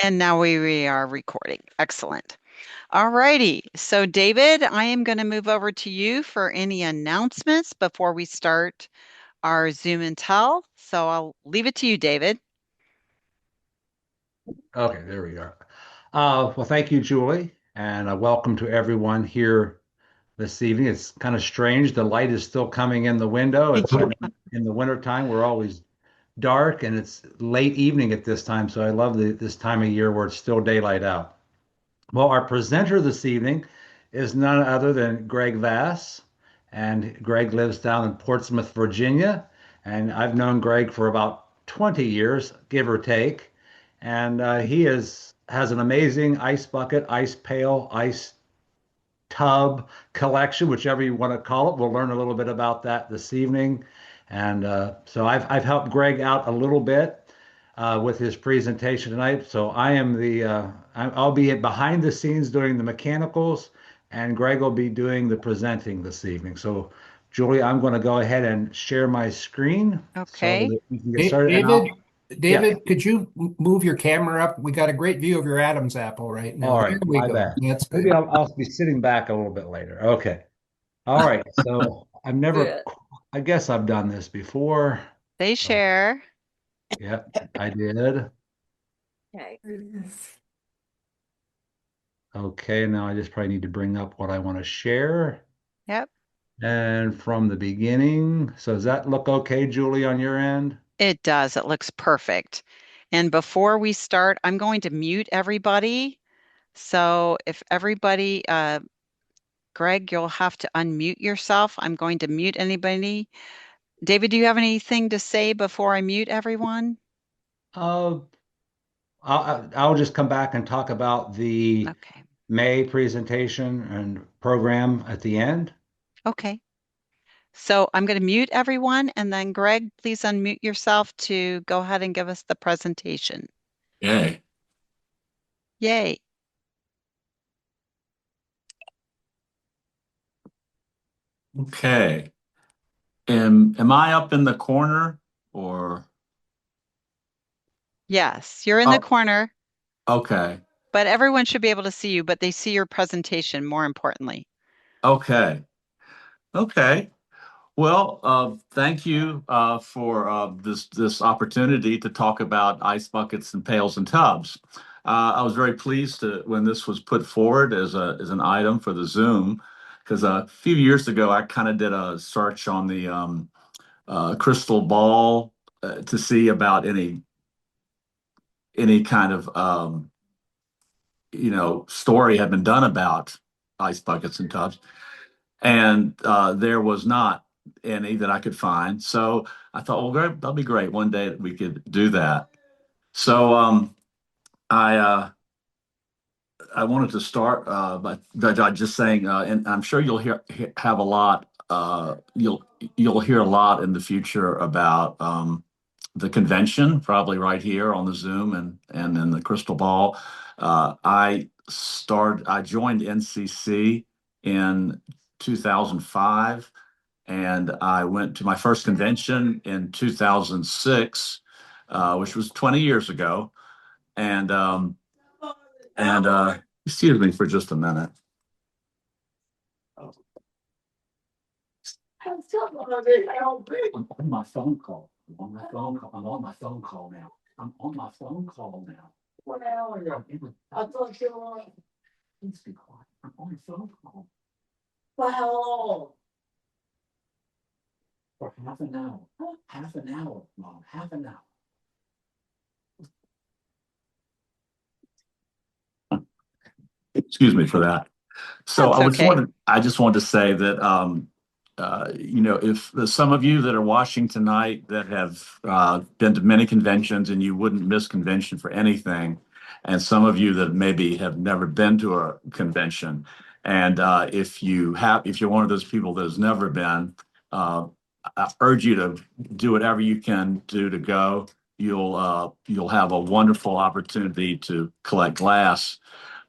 And now we are recording. Excellent. All righty. So, David, I am going to move over to you for any announcements before we start our Zoom and Tell. So, I'll leave it to you, David. Okay, there we are. Well, thank you, Julie, and welcome to everyone here this evening. It's kind of strange. The light is still coming in the window. It's I know in the wintertime, we're always dark, and it's late evening at this time. So I love this time of year where it's still daylight out. Well, our presenter this evening is none other than Greg Vass, and Greg lives down in Portsmouth, Virginia, and I've known Greg for about 20 years, give or take, and he has an amazing ice bucket, ice pail, ice tub collection, whichever you want to call it. We'll learn a little bit about that this evening, and so I've helped Greg out a little bit with his presentation tonight. So I'll be behind the scenes doing the mechanicals, and Greg will be doing the presenting this evening. So, Julie, I'm going to go ahead and share my screen so Okay. that we can get started. And David, yeah, David, could you move your camera up? We got a great view of your Adam's apple right now. all There right, we my go. bad. That's Maybe good. I'll be sitting back a little bit later. Okay. All right. So I've never, Good. I guess I've done this before. They Oh, share. yeah, I did. Okay. Okay, now I just probably need to bring up what I want to share. Yep. And from the beginning. So does that look okay, Julie, on your end? It does. It looks perfect. And before we start, I'm going to mute everybody. So, if everybody, Greg, you'll have to unmute yourself. I'm going to mute anybody. David, do you have anything to say before I mute everyone? Uh, I'll just come back and talk about the Okay. May presentation and program at the end. Okay. So I'm going to mute everyone, and then Greg, please unmute yourself to go ahead and give us the presentation. Yay. Yay. Okay. Am I up in the corner or? Yes, you're in the Oh, corner, okay. but everyone should be able to see you, but they see your presentation more importantly. Okay. Okay. Well, thank you for this opportunity to talk about ice buckets and pails and tubs. I was very pleased when this was put forward as an item for the Zoom, because a few years ago I kind of did a search on the crystal ball to see about any kind of story had been done about ice buckets and tubs, and there was not any that I could find. So I thought, well, great, that'll be great. One day we could do that. So I I wanted to start by just saying, and I'm sure have a lot. You'll hear a lot in the future about the convention, probably right here on the Zoom and in the crystal ball. I joined NCC in 2005, and I went to my first convention in 2006, which was 20 years ago. And excuse me for just a minute. I'm on my phone call. I'm on my phone call. I'm on my phone call now. I'm on my phone call now. What hour? I thought you were. Please be quiet. I'm on a phone call. For how long? For half an hour. Half an hour, Mom. Half an hour. Excuse me for that. So That's okay. I just wanted to say that, if some of you that are watching tonight that have been to many conventions and you wouldn't miss convention for anything, and some of you that maybe have never been to a convention, and if you're one of those people that has never been, uh, I urge you to do whatever you can do to go. You'll have a wonderful opportunity to collect glass,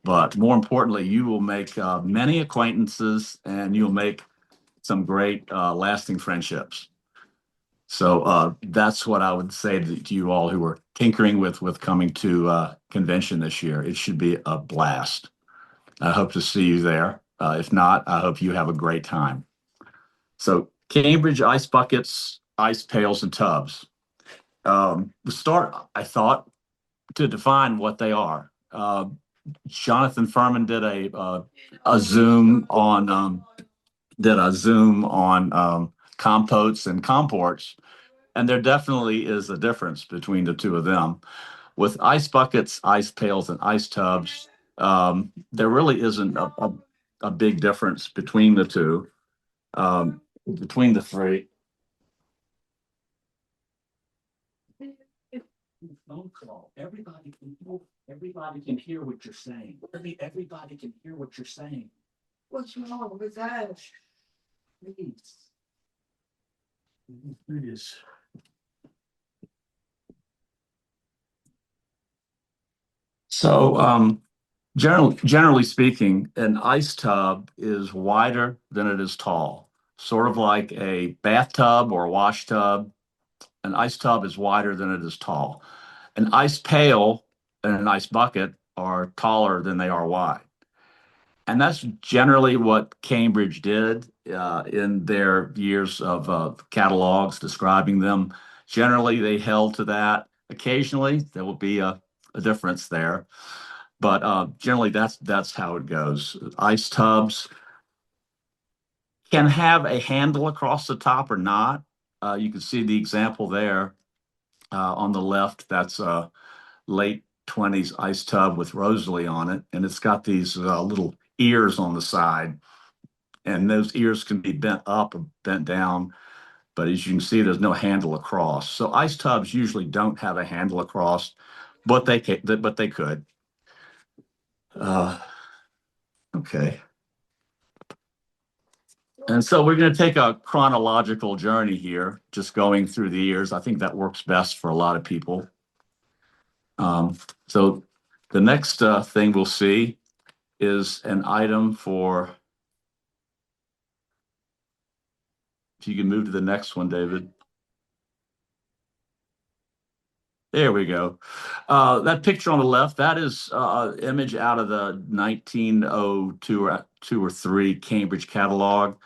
but more importantly, you will make many acquaintances and you'll make some great lasting friendships. So that's what I would say to you all who are tinkering with coming to convention this year. It should be a blast. I hope to see you there. If not, I hope you have a great time. So Cambridge ice buckets, ice pails, and tubs. To start, I thought to define what they are. Jonathan Furman did a Zoom on compotes and comports, and there definitely is a difference between the two of them. With ice buckets, ice pails, and ice tubs, there really isn't a big difference between the two, between the three. Phone call. Everybody can hear what you're saying. Everybody can hear what you're saying. What's wrong with that? Please. Please. So, generally speaking, an ice tub is wider than it is tall, sort of like a bathtub or a wash tub. An ice tub is wider than it is tall. An ice pail and an ice bucket are taller than they are wide. And that's generally what Cambridge did in their years of catalogs describing them. Generally, they held to that. Occasionally, there will be a difference there, but generally, that's how it goes. Ice tubs can have a handle across the top or not. You can see the example there on the left. That's a late 20s ice tub with Rosalie on it, and it's got these little ears on the side, and those ears can be bent up or bent down. But as you can see, there's no handle across. So ice tubs usually don't have a handle across, but they could. Uh, okay. And so we're going to take a chronological journey here, just going through the years. I think that works best for a lot of people. So the next thing we'll see is an item for, if you can move to the next one, David. There we go. That picture on the left, that is an image out of the 1902 or 3 Cambridge catalog.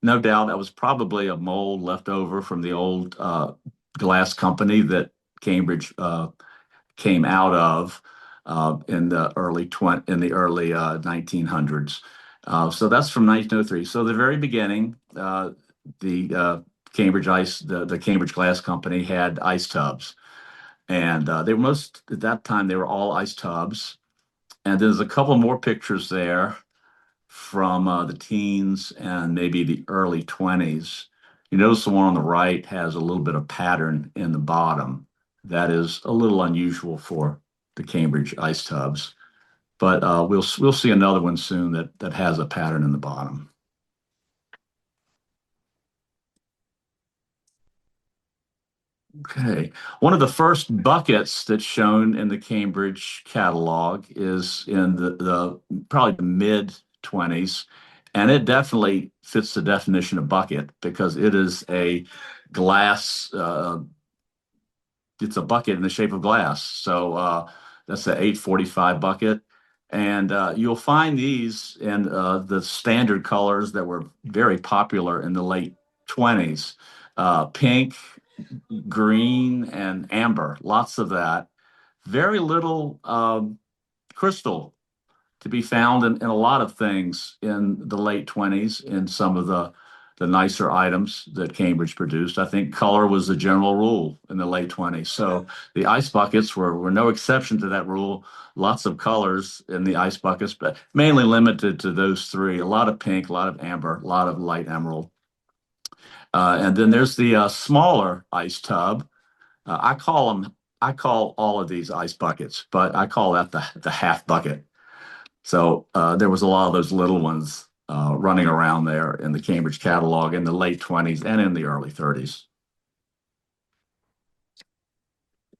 No doubt that was probably a mold left over from the old glass company that Cambridge came out of in the early 1900s. So that's from 1903. So the very beginning, the the Cambridge Glass Company had ice tubs, and they were most at that time they were all ice tubs. And there's a couple more pictures there from the teens and maybe the early 20s. You notice the one on the right has a little bit of pattern in the bottom. That is a little unusual for the Cambridge ice tubs, but we'll see another one soon that has a pattern in the bottom. Okay, one of the first buckets that's shown in the Cambridge catalog is in the probably the mid 20s, and it definitely fits the definition of bucket because it is a glass. It's a bucket in the shape of glass. So that's the 845 bucket. And you'll find these in the standard colors that were very popular in the late 20s. Pink, green, and amber, lots of that. Very little crystal to be found in a lot of things in the late 20s in some of the nicer items that Cambridge produced. I think color was the general rule in the late 20s. So the ice buckets were no exception to that rule. Lots of colors in the ice buckets, but mainly limited to those three. A lot of pink, a lot of amber, a lot of light emerald. And then there's the smaller ice tub. I call all of these ice buckets, but I call that the half bucket. So there was a lot of those little ones running around there in the Cambridge catalog in the late 20s and in the early 30s.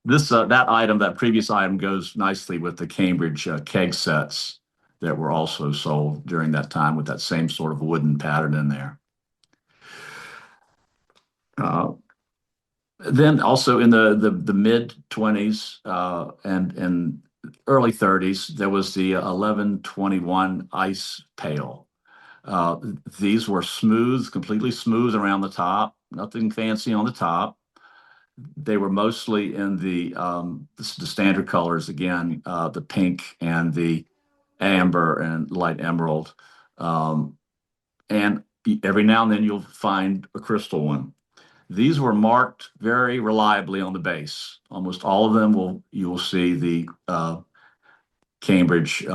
That previous item goes nicely with the Cambridge keg sets that were also sold during that time with that same sort of wooden pattern in there. Uh, Then also in the mid 20s and early 30s, there was the 1121 ice pail. Uh, these were smooth, completely smooth around the top, nothing fancy on the top. They were mostly in the standard colors again, the pink and the amber and light emerald. Um, and every now and then you'll find a crystal one. These were marked very reliably on the base. Almost all of them you will see the Cambridge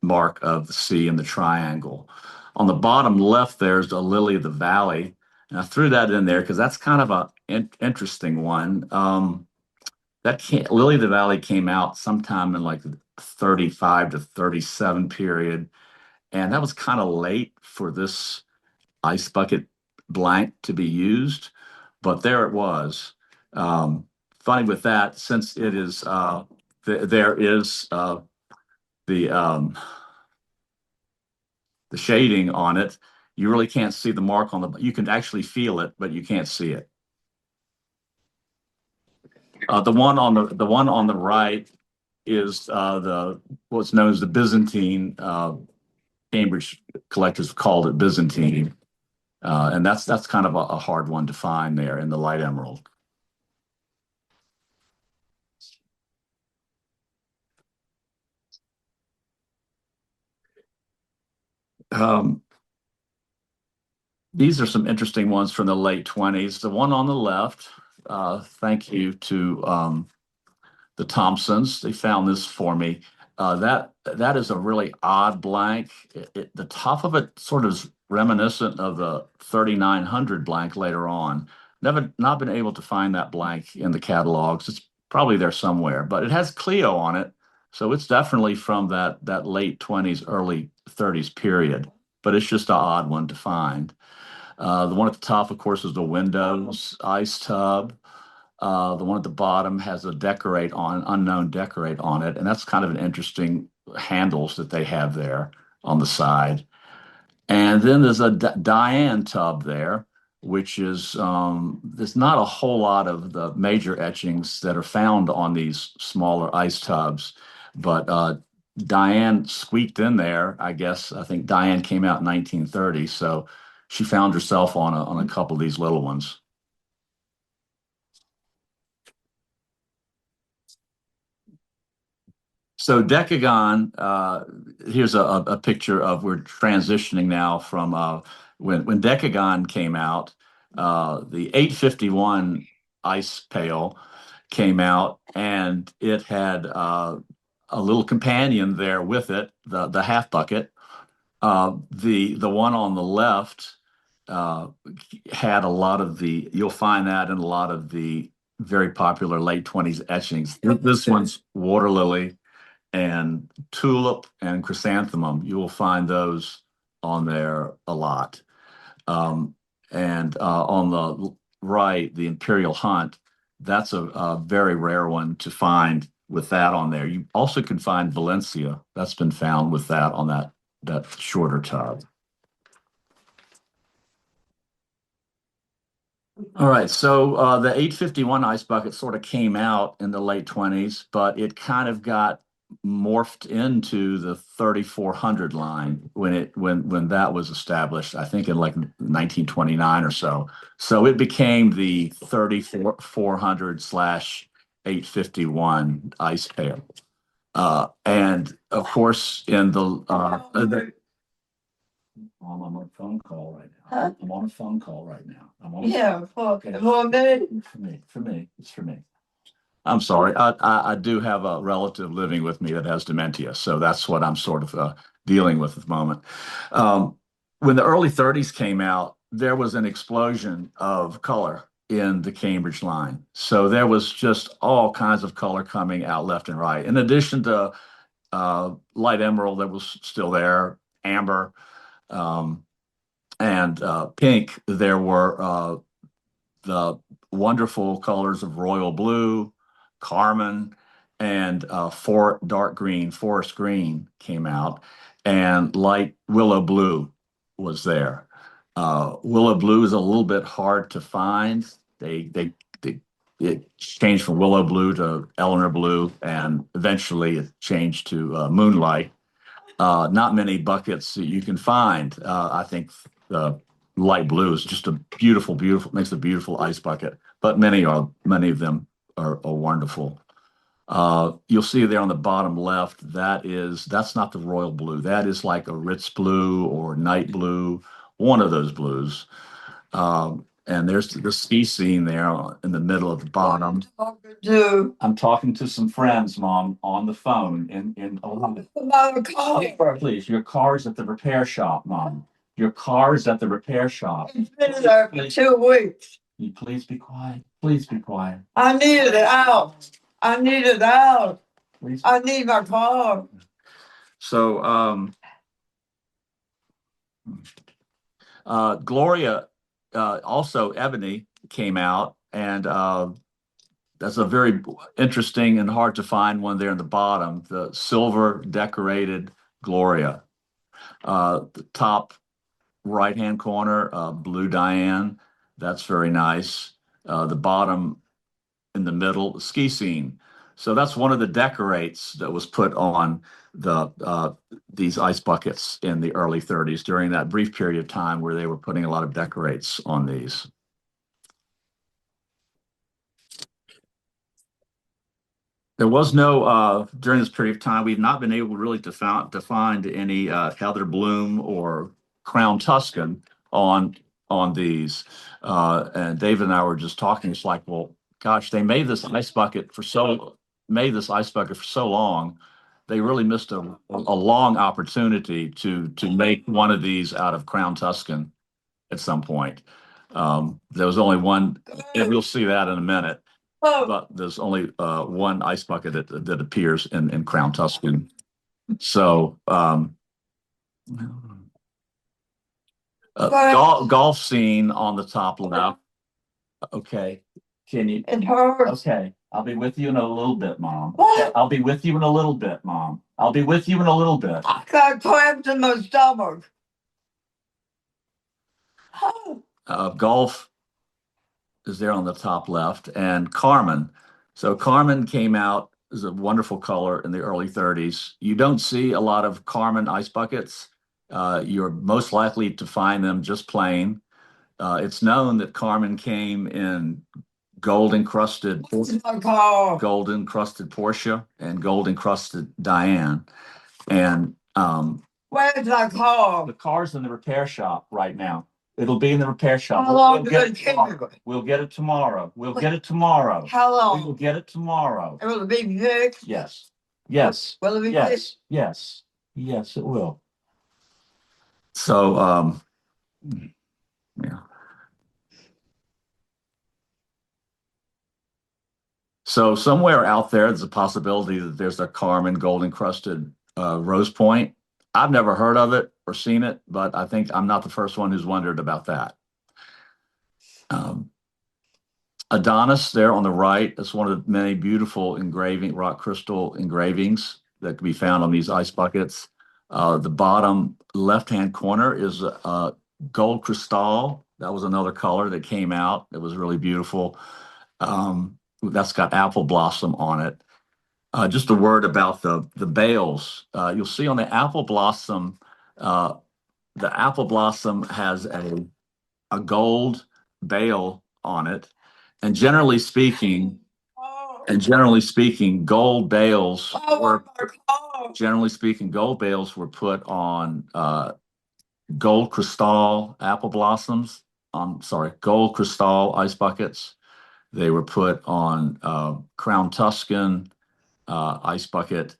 mark of the C and the triangle. On the bottom left, there's a lily of the valley. And I threw that in there because that's kind of an interesting one. Lily of the Valley came out sometime in like the 35 to 37 period. And that was kind of late for this ice bucket blank to be used, but there it was. Um, Funny with that, since it is there is the um, the shading on it, you really can't see the mark on the. You can actually feel it, but you can't see it. The one on the right is the what's known as the Byzantine. Cambridge collectors called it Byzantine, and that's kind of a hard one to find there in the light emerald. Um, these are some interesting ones from the late 20s. The one on the left, thank you to the Thompsons. They found this for me. That is a really odd blank. The top of it sort of is reminiscent of the 3900 blank later on. Never not been able to find that blank in the catalogs. It's probably there somewhere, but it has Clio on it, so it's definitely from that late 20s, early 30s period. But it's just an odd one to find. The one at the top, of course, is the Windows ice tub. The one at the bottom has a unknown decorate on it, and that's kind of an interesting handles that they have there on the side. And then there's a Diane tub there, which is there's not a whole lot of the major etchings that are found on these smaller ice tubs, but Diane squeaked in there. I guess I think Diane came out in 1930, so she found herself on a couple of these little ones. So Decagon, here's a picture of we're transitioning now from when Decagon came out, the 851 ice pail came out, and it had a little companion there with it, the half bucket. The one on the left uh, had a lot of you'll find that in a lot of the very popular late 20s etchings. This one's water lily and tulip and chrysanthemum. You will find those on there a lot. Um, and on the right, the Imperial Hunt, that's a very rare one to find with that on there. You also can find Valencia. That's been found with that on that shorter tub. All right, so the 851 ice bucket sort of came out in the late 20s, but it kind of got morphed into the 3400 line when that was established, I think in like 1929 or so. So it became the 3400 slash 851 ice pail. And of course, I'm on a phone call right now. Huh? I'm on a phone call right now. Yeah, okay. Well, a minute. For me. It's for me. I'm sorry. I do have a relative living with me that has dementia, so that's what I'm sort of dealing with at the moment. Um, when the early 30s came out, there was an explosion of color in the Cambridge line. So there was just all kinds of color coming out left and right. In addition to light emerald that was still there, amber, um, and pink, there were the wonderful colors of royal blue, carmine, and dark green, forest green came out, and light willow blue was there. Willow blue is a little bit hard to find. They it changed from willow blue to Eleanor blue, and eventually it changed to moonlight. Not many buckets that you can find. I think light blue is just a beautiful, beautiful, makes a beautiful ice bucket, but many of them are wonderful. You'll see there on the bottom left, that's not the royal blue. That is like a Ritz blue or night blue, one of those blues. And there's the ski scene there in the middle of the bottom. I'm talking to some friends, Mom, on the phone in car. Please, your car's at the repair shop, Mom. Your car's at the repair shop. It's been there for 2 weeks. Can you please be quiet? Please be quiet. I need it out. I need it out. Please. I need my car. So, Gloria, also Ebony came out, and that's a very interesting and hard to find one there in the bottom, the silver decorated Gloria. The top right-hand corner, blue Diane, that's very nice. The bottom in the middle, ski scene. So that's one of the decorates that was put on these ice buckets in the early 30s during that brief period of time where they were putting a lot of decorates on these. There was no, during this period of time, we've not been able really to find any Heather Bloom or Crown Tuscan on these. And David and I were just talking. It's like, well, gosh, they made this ice bucket for so long. They really missed a long opportunity to make one of these out of Crown Tuscan at some point. There was only one, and we'll see that in a minute. But there's only one ice bucket that appears in Crown Tuscan. So golf scene on the top left. Okay. Can you? It hurts. Okay. I'll be with you in a little bit, Mom. What? I'll be with you in a little bit, Mom. I'll be with you in a little bit. I got cramps in my stomach. Golf is there on the top left, and Carmen. So Carmen came out as a wonderful color in the early 30s. You don't see a lot of Carmen ice buckets. You're most likely to find them just plain. It's known that Carmen came in gold encrusted Portia and gold encrusted Diane. And where's my car? The car's in the repair shop right now. It'll be in the repair shop. How long will it take? We'll get it tomorrow. We'll get it tomorrow. How long? We will get it tomorrow. It will be fixed? Yes. Yes. Will it be fixed? Yes. Yes, it will. So, yeah. So somewhere out there's a possibility that there's a Carmen gold encrusted Rose Point. I've never heard of it or seen it, but I think I'm not the first one who's wondered about that. Adonis there on the right, that's one of the many beautiful rock crystal engravings that can be found on these ice buckets. The bottom left-hand corner is gold crystal. That was another color that came out. It was really beautiful. That's got apple blossom on it. Just a word about the bales. You'll see on the apple blossom has a gold bale on it, and generally speaking, gold bales were put on gold crystal apple blossoms. Gold crystal ice buckets. They were put on Crown Tuscan ice bucket,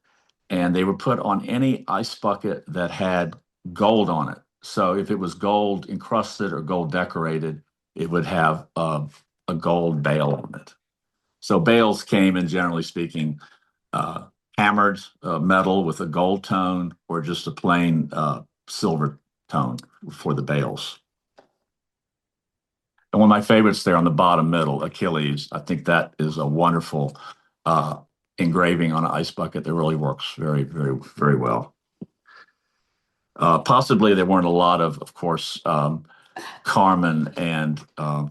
and they were put on any ice bucket that had gold on it. So if it was gold encrusted or gold decorated, it would have a gold bale on it. So bales came in, generally speaking, hammered metal with a gold tone or just a plain silver tone for the bales. And one of my favorites there on the bottom middle, Achilles. I think that is a wonderful engraving on an ice bucket that really works very, very, very well. Possibly there weren't a lot of course, Carmen and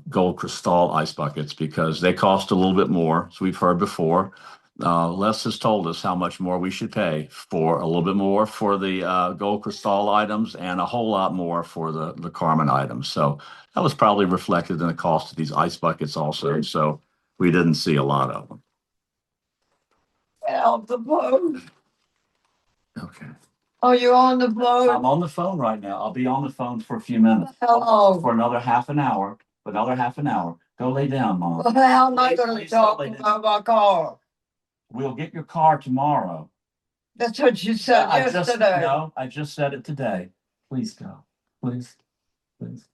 Gold Crystal ice buckets because they cost a little bit more, as we've heard before. Les has told us how much more we should pay for a little bit more for the Gold Crystal items and a whole lot more for the Carmen items. So that was probably reflected in the cost of these ice buckets also. So we didn't see a lot of them. Get off the phone. Okay. Are you on the phone? I'm on the phone right now. I'll be on the phone for a few minutes. How long? For another half an hour. For another half an hour. Go lay down, Mom. Well, how am I gonna Please talk don't lay about my car? We'll get your car tomorrow. That's what you said yesterday. No, I just said it today. Please go. Please. Please.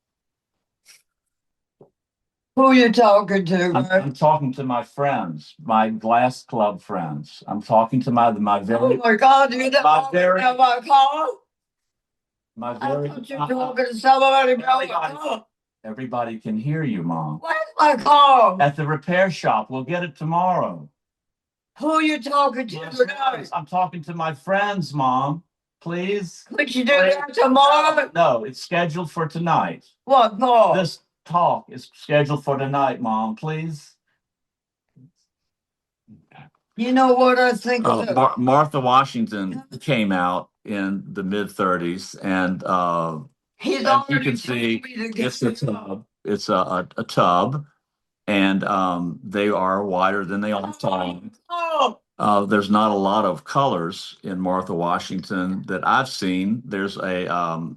Who you talking to, I'm talking to my friends, my glass club friends. I'm talking to my Oh very my God, you don't My talk very- about my car? my I very thought you were talking to somebody about my Everybody- car. Everybody can hear you, Mom. Where's my car? At the repair shop. We'll get it tomorrow. Who you talking to My tonight? friends. I'm talking to my friends, Mom. Please. Could you do that tomorrow? No, it's scheduled for tonight. What car? This talk is scheduled for tonight, Mom, please. You know what I think of it? Martha Washington came out in the mid-30s, and He's as already you can told see, me to get it's a tub. It's a tub, and they are wider than they are tall. Oh, There's not a lot of colors in Martha Washington that I've seen. There's of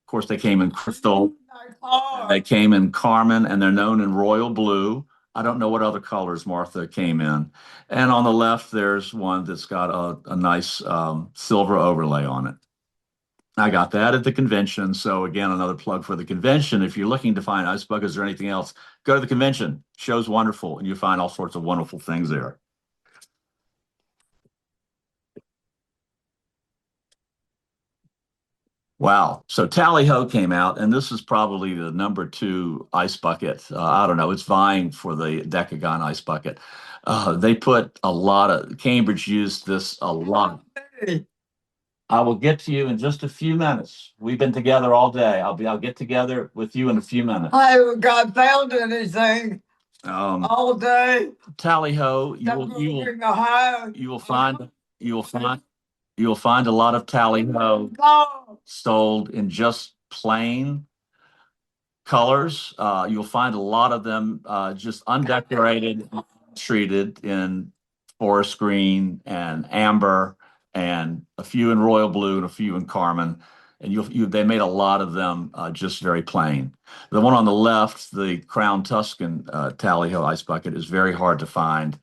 course, they came in crystal. my car. They came in Carmen, and they're known in royal blue. I don't know what other colors Martha came in. And on the left, there's one that's got a nice silver overlay on it. I got that at the convention. So again, another plug for the convention. If you're looking to find ice buckets or anything else, go to the convention. Show's wonderful, and you find all sorts of wonderful things there. Wow. So Tally Ho came out, and this is probably the #2 ice bucket. I don't know. It's vying for the Decagon ice bucket. They put a lot of, Cambridge used this a lot. I will get to you in just a few minutes. We've been together all day. I'll get together with you in a few minutes. I haven't got found anything Um, all day. Tally Ho, you will find a lot of Tally Ho sold in just plain colors. You'll find a lot of them just undecorated, treated in forest green and amber, and a few in royal blue and a few in carmine. And they made a lot of them just very plain. The one on the left, the Crown Tuscan Tally Ho ice bucket, is very hard to find,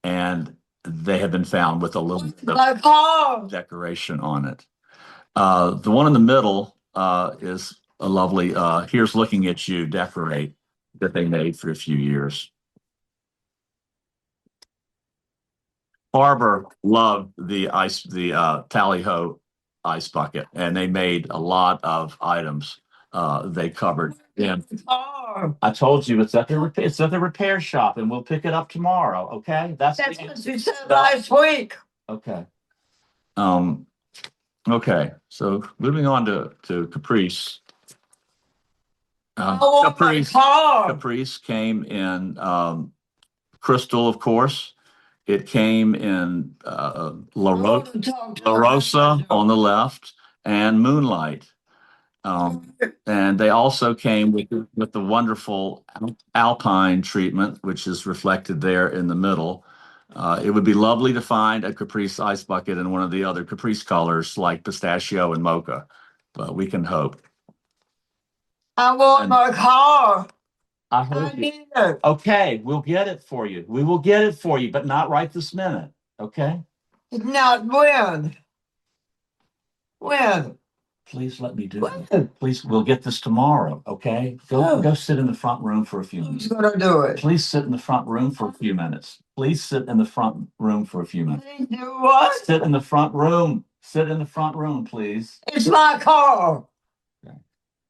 and they have been found with a little bit of decoration on it. The one in the middle is a lovely Here's Looking at You decorate that they made for a few years. Barber loved the Tally Ho ice bucket, and they made a lot of items they covered. Yeah. I told you it's at the repair shop, and we'll pick it up tomorrow. Okay, That's what you said last week. Okay. Okay, so moving on to Caprice. Caprice came in crystal, of course. It came in La Rosa on the left and Moonlight. And they also came with the wonderful Alpine treatment, which is reflected there in the middle. It would be lovely to find a Caprice ice bucket in one of the other Caprice colors like pistachio and mocha, but we can hope. I want my car. I need it. Okay, we'll get it for you. We will get it for you, but not right this minute. Okay? Not when. When? Please let me do it. Please, we'll get this tomorrow. Okay? Go sit in the front room for a few minutes. Who's gonna do it? Please sit in the front room for a few minutes. Please sit in the front room for a few minutes. Do what? Sit in the front room. Sit in the front room, please. It's my car. Okay.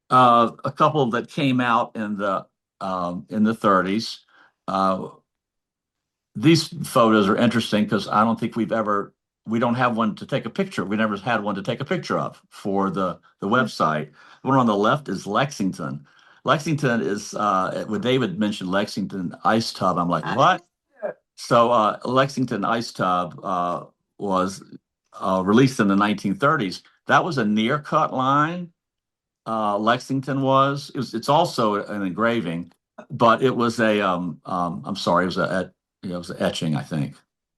A couple that came out in the 30s. These photos are interesting because I don't think we've ever we don't have one to take a picture. We never had one to take a picture of for the website. The one on the left is Lexington. Lexington is when David mentioned Lexington Ice Tub, I'm like, what? So Lexington Ice Tub was released in the 1930s. That was a near cut line. Lexington was. It's also an engraving, but it was a I'm sorry, it was an etching, I think,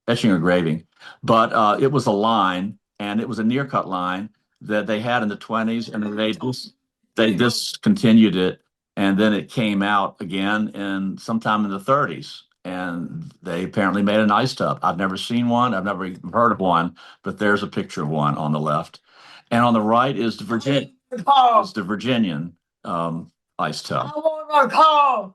etching or engraving, but it was a line, and it was a near cut line that they had in the 20s, and then they discontinued it, and then it came out again in sometime in the 30s. And they apparently made an ice tub. I've never seen one. I've never even heard of one, but there's a picture of one on the left. And on the right is the Virginian ice tub. I want my car.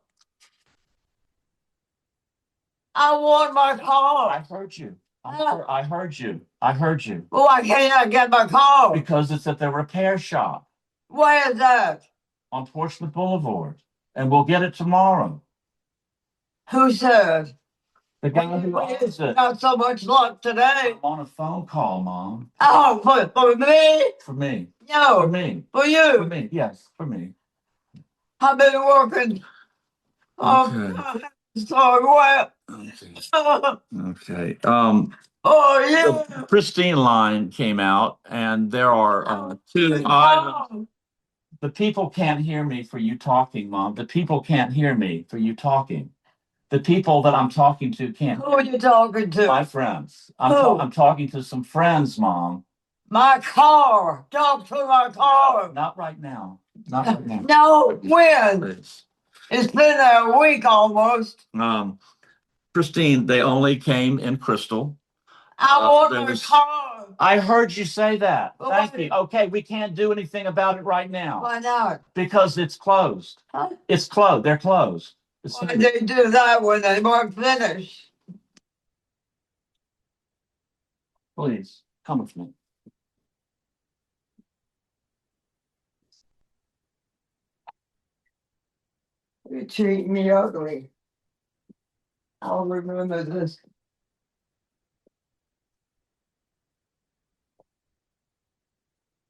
I want my car. I heard you. I heard you. I heard you. Why can't I get my car? Because it's at the repair shop Where is that? on Portsmouth Boulevard. And we'll get it tomorrow. Who said? The guy who owns it. Not so much luck today. I'm on a phone call, Mom. Oh, for me? For me. For No, me. for For you. me. Yes, for me. I've been working. Okay. So wet. Okay. Oh, The yeah. Pristine line came out, and there are two items. The people can't hear me for you talking, Mom. The people can't hear me for you talking. The people that I'm talking to can't. Who are you talking to? My friends. Who? I'm talking to some friends, Mom. My car. Talk to my car. Not right now. Not right now. No, when? Please. It's been a week almost. Christine, they only came in crystal. I want there my was- car. I heard you say that. Well, Thank why- you. Okay, we can't do anything about it right now Why not? because it's closed. Huh? It's closed. They're closed. Why did they do that when they weren't finished? Please come with me. You treat me ugly. I'll remember this.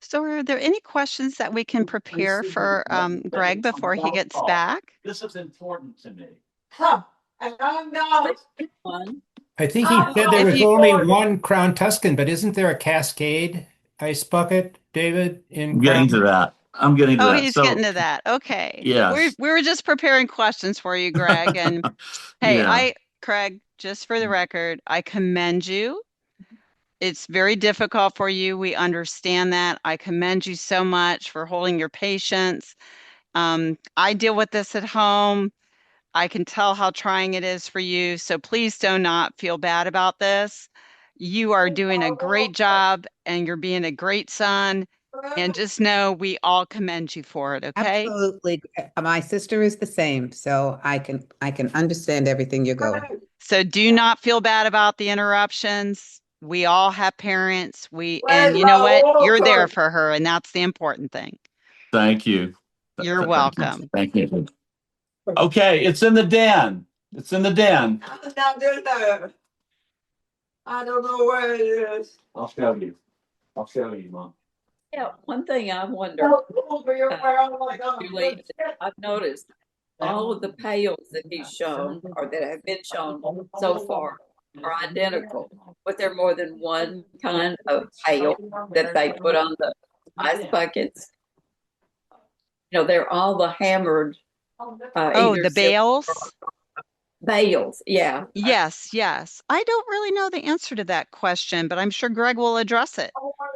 So are there any questions that we can prepare for Greg before he gets back? This is important to me. Huh. And I'm not. I think he said there was only one Crown Tuscan, but isn't there a Cascade ice bucket, David, in I'm getting to Crown? that. I'm getting to Oh, that. he's So, getting to that. Okay. yes. We were just preparing questions for you, Greg. And hey, Yeah. Craig, just for the record, I commend you. It's very difficult for you. We understand that. I commend you so much for holding your patience. I deal with this at home. I can tell how trying it is for you. So please do not feel bad about this. You are doing a great job and you're being a great son. And just know we all commend you for it, okay? Absolutely. My sister is the same, so I can understand everything you're going. So do not feel bad about the interruptions. We all have parents. And you know what? You're there for her, and that's the important thing. Thank you. You're welcome. Thank you. Okay, it's in the den. It's in the den. I'm not doing that. I don't know where it is. I'll show you. I'll show you, Mom. Yeah, one thing I wonder, Julie, I've noticed all of the pails that he's shown or that have been shown so far are identical, but they're more than one kind of pail that they put on the ice buckets. You know, they're all the hammered. Oh, either the bales? Bales, yeah. Yes, yes. I don't really know the answer to that question, but I'm sure Greg will address it.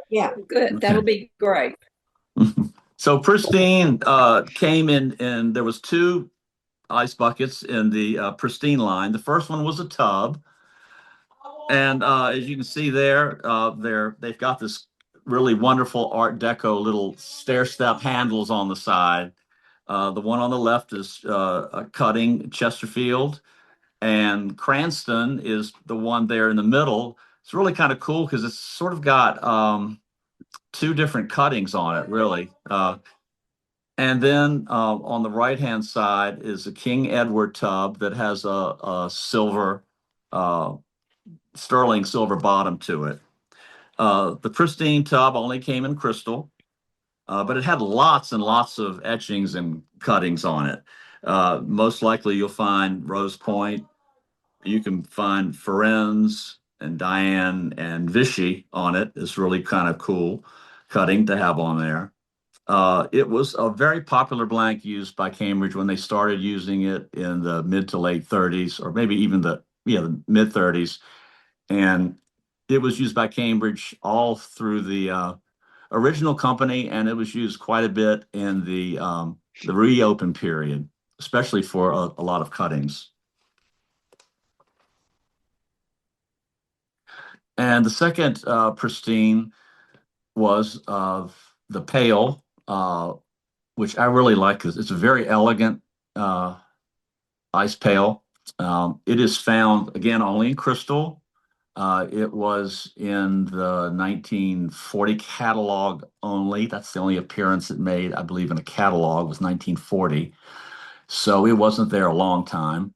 Yeah, good. That'll be great. So Pristine came in, and there was two ice buckets in the Pristine line. The first one was a tub, and as you can see there, they've got this really wonderful Art Deco little stair step handles on the side. The one on the left is a cutting Chesterfield, and Cranston is the one there in the middle. It's really kind of cool because it's sort of got two different cuttings on it, really. And then on the right-hand side is a King Edward tub that has a silver, sterling silver bottom to it. The pristine tub only came in crystal, but it had lots and lots of etchings and cuttings on it. Most likely you'll find Rose Point. You can find Ferenz and Diane and Vichy on it. It's really kind of cool cutting to have on there. It was a very popular blank used by Cambridge when they started using it in the mid to late 30s, or maybe even the mid 30s. And it was used by Cambridge all through the original company, and it was used quite a bit in the reopen period, especially for a lot of cuttings. And the second pristine was the Pale, which I really like because it's a very elegant ice pail. It is found again only in crystal. It was in the 1940 catalog only. That's the only appearance it made, I believe, in a catalog was 1940. So it wasn't there a long time.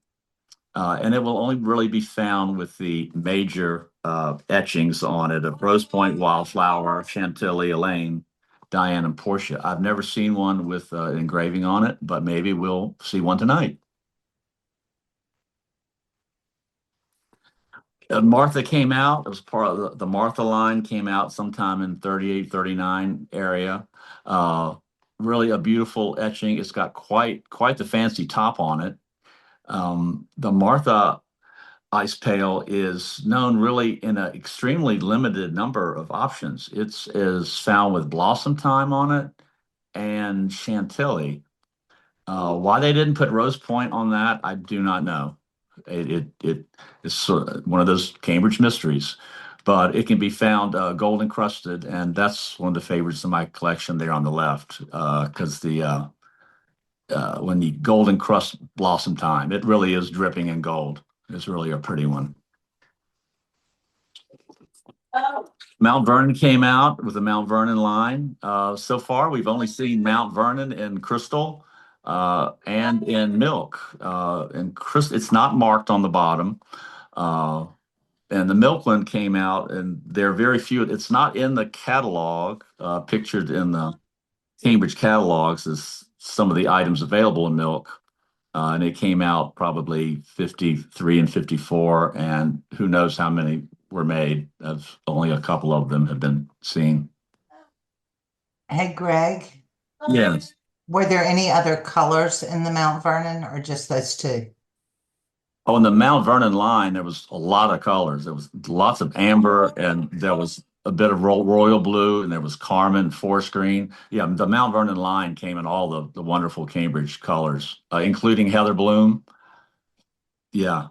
And it will only really be found with the major etchings on it of Rose Point, Wildflower, Chantilly, Elaine, Diane, and Portia. I've never seen one with engraving on it, but maybe we'll see one tonight. Martha came out. It was part of the Martha line, came out sometime in 38, 39 area. Really a beautiful etching. It's got quite the fancy top on it. The Martha ice pail is known really in an extremely limited number of options. It's is found with Blossom Time on it and Chantilly. Why they didn't put Rose Point on that, I do not know. It is sort of one of those Cambridge mysteries, but it can be found gold encrusted, and that's one of the favorites in my collection there on the left, because when the golden crust blossom time, it really is dripping in gold. It's really a pretty one. Mount Vernon came out with the Mount Vernon line. So far, we've only seen Mount Vernon in crystal and in milk. And crystal, it's not marked on the bottom. And the milk one came out, and there are very few. It's not in the catalog, pictured in the Cambridge catalogs as some of the items available in milk. And it came out probably 53 and 54, and who knows how many were made, as only a couple of them have been seen. Hey, Greg, Yes. were there any other colors in the Mount Vernon or just those two? Oh, in the Mount Vernon line, there was a lot of colors. There was lots of amber, and there was a bit of royal blue, and there was carmine, forest green. Yeah, the Mount Vernon line came in all the wonderful Cambridge colors, including heather bloom. Yeah,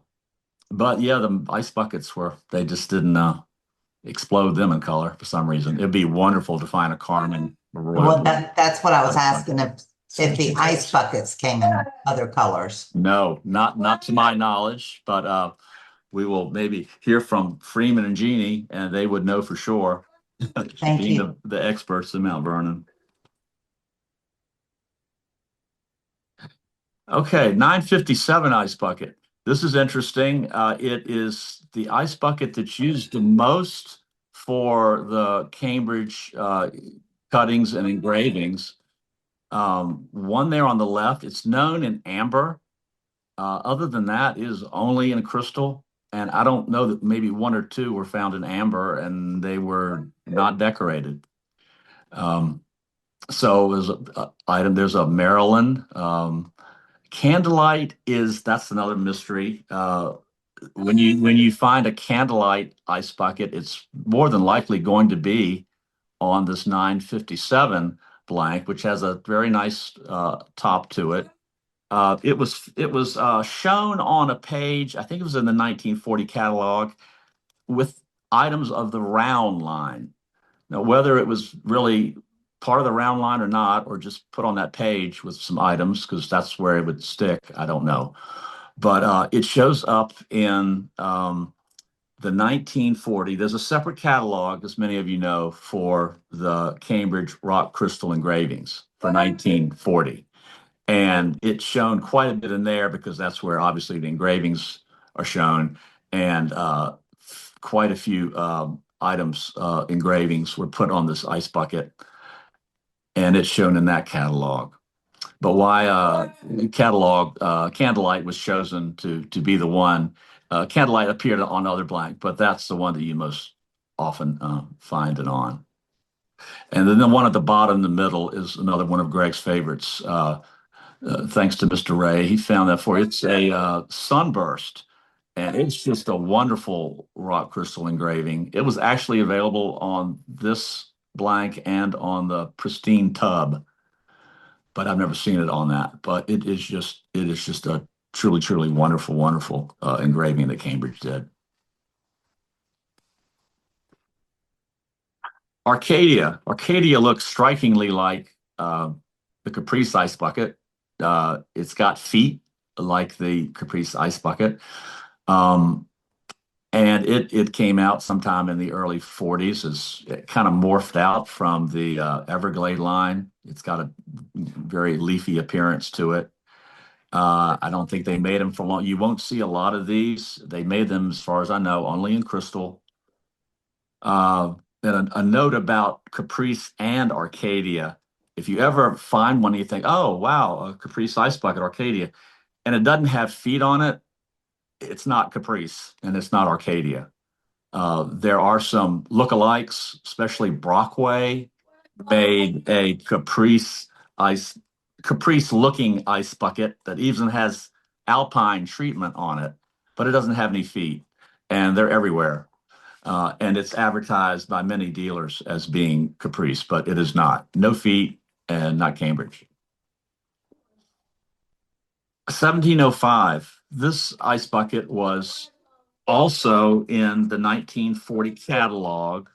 but yeah, the ice buckets they just didn't explode them in color for some reason. It'd be wonderful to find a carmine or royal Well, blue. that's what I was asking if the ice buckets came in other colors. No, not to my knowledge, but we will maybe hear from Freeman and Jeannie, and they would know for sure. Thank being you. the experts in Mount Vernon. Okay, 957 ice bucket. This is interesting. It is the ice bucket that's used the most for the Cambridge cuttings and engravings. One there on the left, it's known in amber. Other than that, it is only in crystal. And I don't know that maybe one or two were found in amber and they were not decorated. So there's a item, there's a Maryland. Candlelight that's another mystery. When you find a candlelight ice bucket, it's more than likely going to be on this 957 blank, which has a very nice top to it. It was shown on a page, I think it was in the 1940 catalog, with items of the round line. Now, whether it was really part of the round line or not, or just put on that page with some items, because that's where it would stick, I don't know. But it shows up in the 1940. There's a separate catalog, as many of you know, for the Cambridge rock crystal engravings for 1940. And it's shown quite a bit in there because that's where obviously the engravings are shown, and quite a few items, engravings were put on this ice bucket, and it's shown in that catalog. But why Candlelight was chosen to be the one. Candlelight appeared on other blank, but that's the one that you most often find it on. And then the one at the bottom in the middle is another one of Greg's favorites. Thanks to Mr. Ray, he found that for you. It's a sunburst, and it's just a wonderful rock crystal engraving. It was actually available on this blank and on the pristine tub, but I've never seen it on that. But it is just a truly, truly wonderful, wonderful engraving that Cambridge did. Arcadia looks strikingly like the Caprice ice bucket. It's got feet like the Caprice ice bucket. And it came out sometime in the early 40s. It kind of morphed out from the Everglade line. It's got a very leafy appearance to it. I don't think they made them for long. You won't see a lot of these. They made them, as far as I know, only in crystal. And a note about Caprice and Arcadia. If you ever find one, you think, oh, wow, a Caprice ice bucket, Arcadia, and it doesn't have feet on it, it's not Caprice and it's not Arcadia. There are some lookalikes, especially Brockway made a Caprice looking ice bucket that even has alpine treatment on it, but it doesn't have any feet, and they're everywhere. And it's advertised by many dealers as being Caprice, but it is not. No feet and not Cambridge. 1705. This ice bucket was also in the 1940 catalog,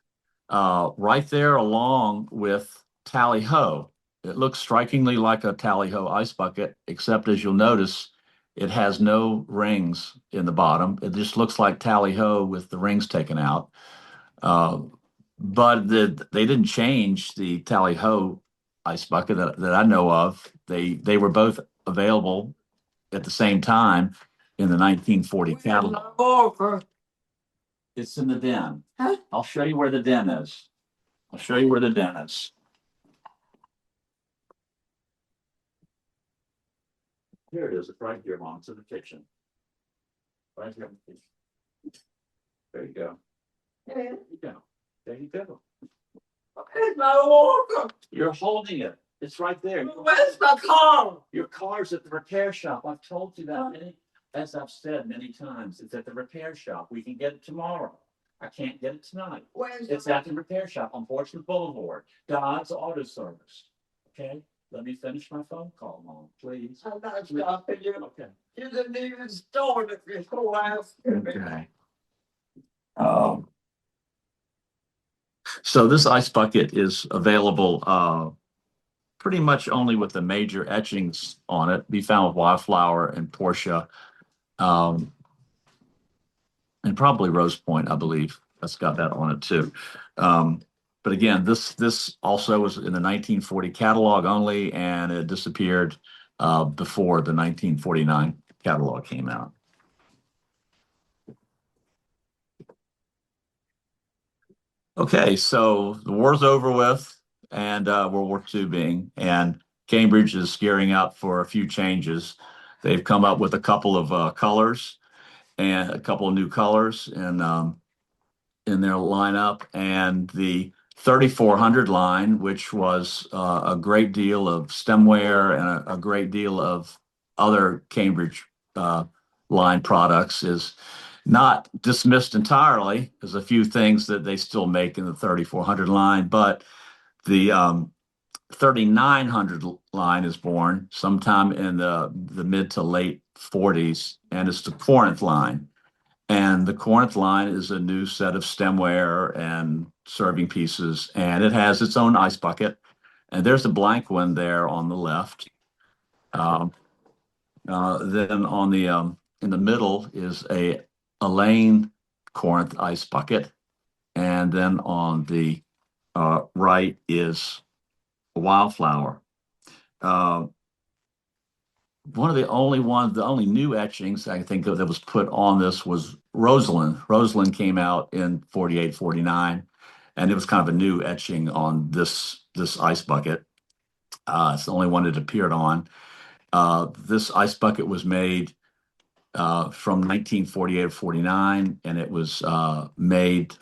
right there along with Tally Ho. It looks strikingly like a Tally Ho ice bucket, except as you'll notice, it has no rings in the bottom. It just looks like Tally Ho with the rings taken out. But they didn't change the Tally Ho ice bucket that I know of. They were both available at the same time in the 1940 catalog. It's in the den. Huh? I'll show you where the den is. I'll show you where the den is. Here it is. It's right here, Mom. It's in the kitchen. Right here. There you go. Yeah. There you go. There you go. Where's my walker? You're holding it. It's right there. Where's my car? Your car's at the repair shop. I've told you that as I've said many times. It's at the repair shop. We can get it tomorrow. I can't get it tonight. Where's It's at the repair shop on Portsmouth Boulevard. Dodds Auto Service. Okay? Let me finish my phone call, Mom, please. I'm not stopping you. Okay. You didn't even start it before I asked. Okay. So this ice bucket is available pretty much only with the major etchings on it. Be found with Wildflower and Portia, and probably Rose Point, I believe. That's got that on it too. But again, this also was in the 1940 catalog only, and it disappeared before the 1949 catalog came out. Okay, so the war's over with, and World War II being, and Cambridge is gearing up for a few changes. They've come up with a couple of colors and a couple of new colors in their lineup, and the 3400 line, which was a great deal of stemware and a great deal of other Cambridge line products, is not dismissed entirely. There's a few things that they still make in the 3400 line, but the 3900 line is born sometime in the mid to late 40s, and it's the Corinth line. And the Corinth line is a new set of stemware and serving pieces, and it has its own ice bucket. And there's a blank one there on the left. Then on the in the middle is a Elaine Corinth ice bucket, and then on the right is a Wildflower. one of the only ones, the only new etchings I think that was put on this was Rosalind. Rosalind came out in 48, 49, and it was kind of a new etching on this ice bucket. It's the only one it appeared on. This ice bucket was made from 1948 or 49, and it was made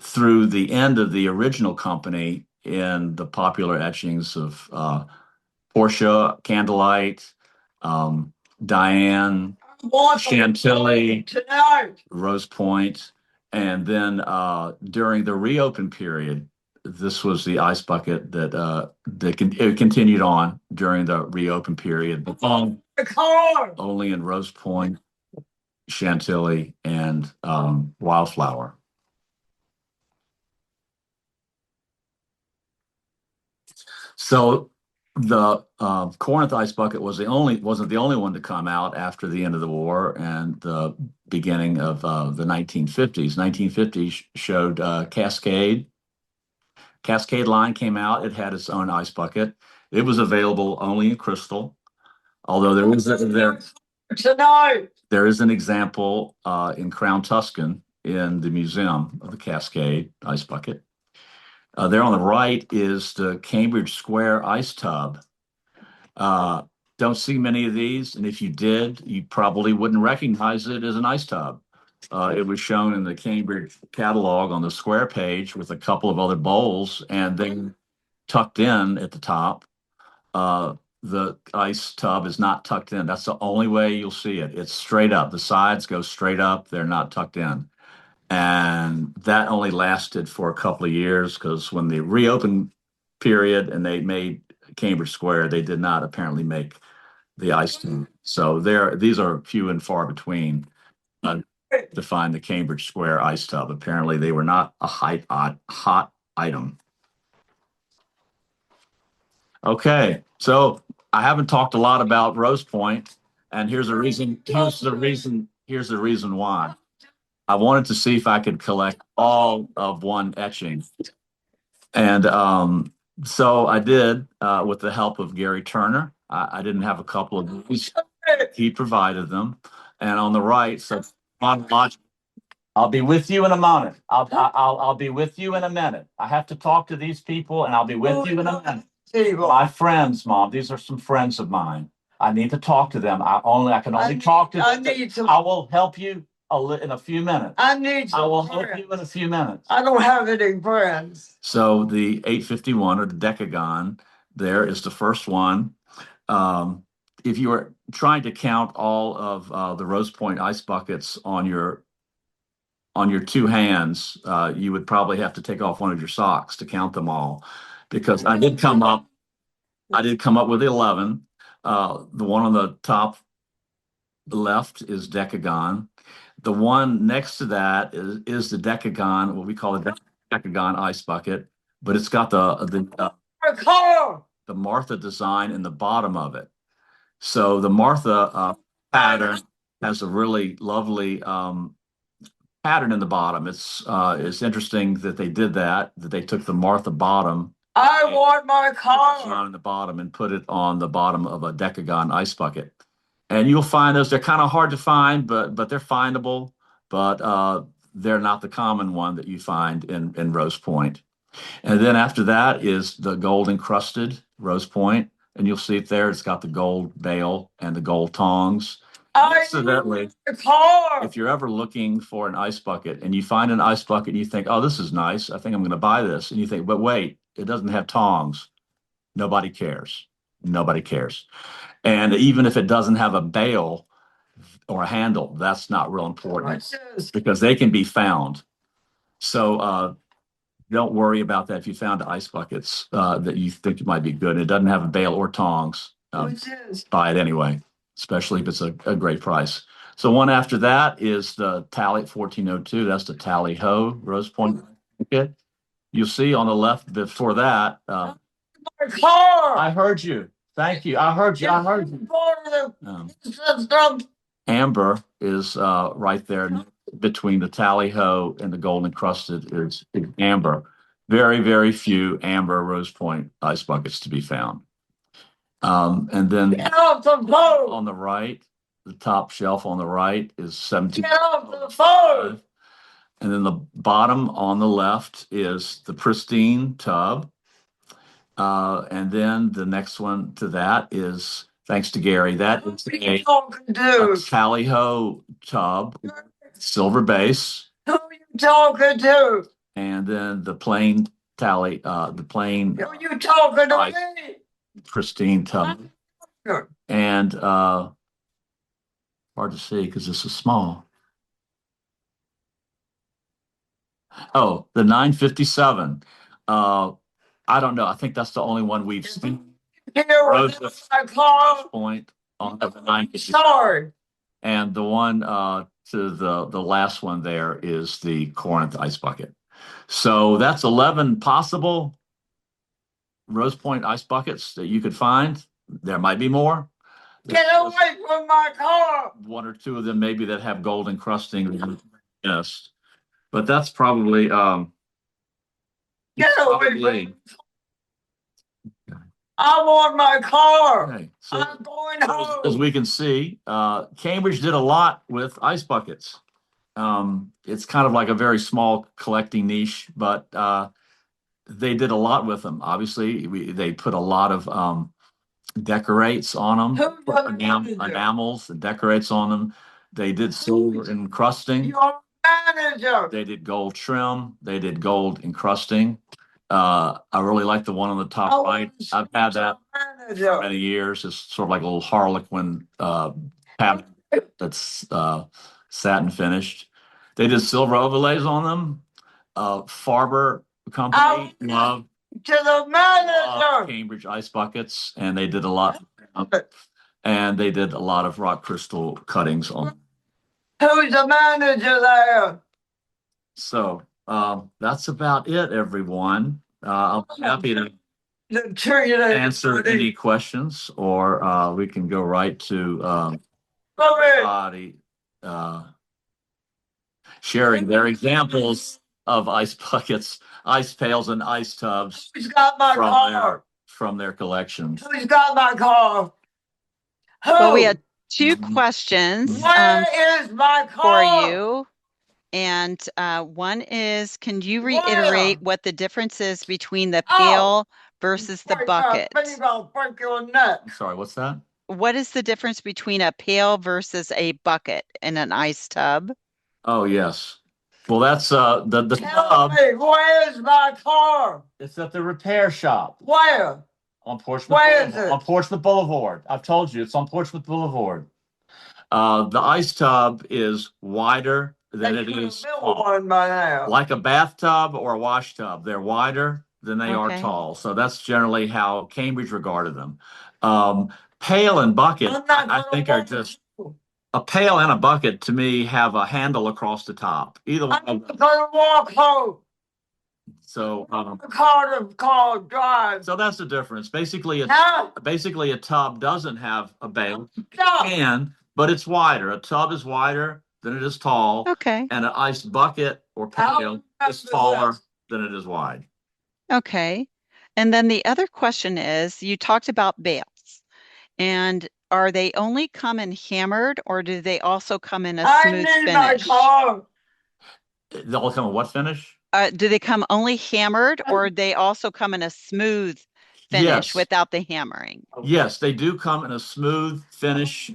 through the end of the original company in the popular etchings of Portia, Candlelight, Diane, Chantilly, Rose Point, and then during the reopen period, this was the ice bucket that it continued on during the reopen period, but only in Rose Point, Chantilly, and Wildflower. So the Corinth ice bucket wasn't the only one to come out after the end of the war and the beginning of the 1950s. 1950s showed Cascade. Cascade line came out. It had its own ice bucket. It was available only in crystal, although there is an example in Crown Tuscan in the Museum of the Cascade ice bucket. There on the right is the Cambridge Square ice tub. Don't see many of these, and if you did, you probably wouldn't recognize it as an ice tub. It was shown in the Cambridge catalog on the square page with a couple of other bowls, and then tucked in at the top. The ice tub is not tucked in. That's the only way you'll see it. It's straight up. The sides go straight up. They're not tucked in. And that only lasted for a couple of years because when the reopen period and they made Cambridge Square, they did not apparently make the ice tub. So these are few and far between to find the Cambridge Square ice tub. Apparently they were not a hot item. Okay, so I haven't talked a lot about Rose Point, and here's the reason why. I wanted to see if I could collect all of one etching. And so I did with the help of Gary Turner. I didn't have a couple of these. He provided them. And on the right, so I'll be with you in a moment. I'll be with you in a minute. I have to talk to these people, and I'll be with you in a minute. My friends, Mom. These are some friends of mine. I need to talk to them. I can only talk to them. I will help you in a few minutes. I will help you in a few minutes. I don't have any friends. So the 851 or the decagon there is the first one. If you were trying to count all of the Rose Point ice buckets on your two hands, you would probably have to take off one of your socks to count them all, because I did come up with 11. The one on the top left is decagon. The one next to that is the decagon, what we call a decagon ice bucket, but it's got the Martha design in the bottom of it. So the Martha pattern has a really lovely pattern in the bottom. It's interesting that they did that they took the Martha bottom. I want my car on the bottom and put it on the bottom of a decagon ice bucket. And you'll find those, they're kind of hard to find, but they're findable, but they're not the common one that you find in Rose Point. And then after that is the gold encrusted Rose Point, and you'll see it there. It's got the gold bail and the gold tongs. Incidentally, if you're ever looking for an ice bucket and you find an ice bucket and you think, oh, this is nice, I think I'm going to buy this. And you think, but wait, it doesn't have tongs. Nobody cares. Nobody cares. And even if it doesn't have a bail or a handle, that's not real important because they can be found. So don't worry about that. If you found ice buckets that you think might be good, and it doesn't have a bail or tongs, buy it anyway, especially if it's a great price. So one after that is the Tally 1402. That's the Tally Ho Rose Point. Okay. You'll see on the left before that. I heard you. Thank you. I heard you. Amber is right there between the Tally Ho and the gold encrusted is amber. Very, very few amber Rose Point ice buckets to be found. And then Get off the phone. on the right, the top shelf on the right is 17. Get off the phone. And then the bottom on the left is the pristine tub. And then the next one to that is, thanks to Gary, that is a tally-ho tub, silver base. Who you talking to? And then the plain tally, the plain Who you talking to me? pristine tub. And hard to see because this is small. Oh, the 957. I don't know. I think that's the only one we've seen. Rose point on the 957. Sorry. And the one to the last one there is the Corinth ice bucket. So that's 11 possible Rose Point ice buckets that you could find. There might be more. Get away from my car. One or two of them maybe that have gold encrusting. Yes. But that's probably Get away from me. I want my car. Okay. So I'm going home. as we can see, Cambridge did a lot with ice buckets. It's kind of like a very small collecting niche, but they did a lot with them. Obviously, they put a lot of decorates on them, enamels and decorates on them. They did silver encrusting. Your manager. They did gold trim. They did gold encrusting. I really like the one on the top right. I've had that for many years. It's sort of like a little Harlequin pattern that's satin finished. They did silver overlays on them. Farber Company loved to the manager. Cambridge ice buckets, and they did a lot. And they did a lot of rock crystal cuttings on them. Who's the manager there? So that's about it, everyone. I'm happy to answer any questions, or we can go right to everybody sharing their examples of ice buckets, ice pails, and ice tubs. Who's got my car? From their collections. Who's got my car? Who? Well, we had two questions Where is my car? for you. And one is, can you reiterate what the difference is between the pail versus the bucket? I'll break your neck. I'm sorry, what's that? What is the difference between a pail versus a bucket in an ice tub? Oh, yes. Well, that's the Tell tub. me, where's my car? It's at the repair shop. Where? On Portsmouth Where Boulevard. is it? On Portsmouth Boulevard. I've told you, it's on Portsmouth Boulevard. The ice tub is wider than it is one by now. like a bathtub or a wash tub. They're wider than they are tall. So that's generally how Cambridge regarded them. Pail and bucket, I think, are just a pail and a bucket to me have a handle across the top. Either one. I'm gonna walk home. So car drive. so that's the difference. Basically, No. basically a tub doesn't have a bail. No. But it's wider. A tub is wider than it is tall. Okay. And an ice bucket or pail is taller than it is wide. Okay. And then the other question is, you talked about bales, and are they only come in hammered, or do they also come in a smooth I need finish? my car. They all come in what finish? Do they come only hammered, or they also come in a smooth finish Yes. without the hammering? Yes, they do come in a smooth finish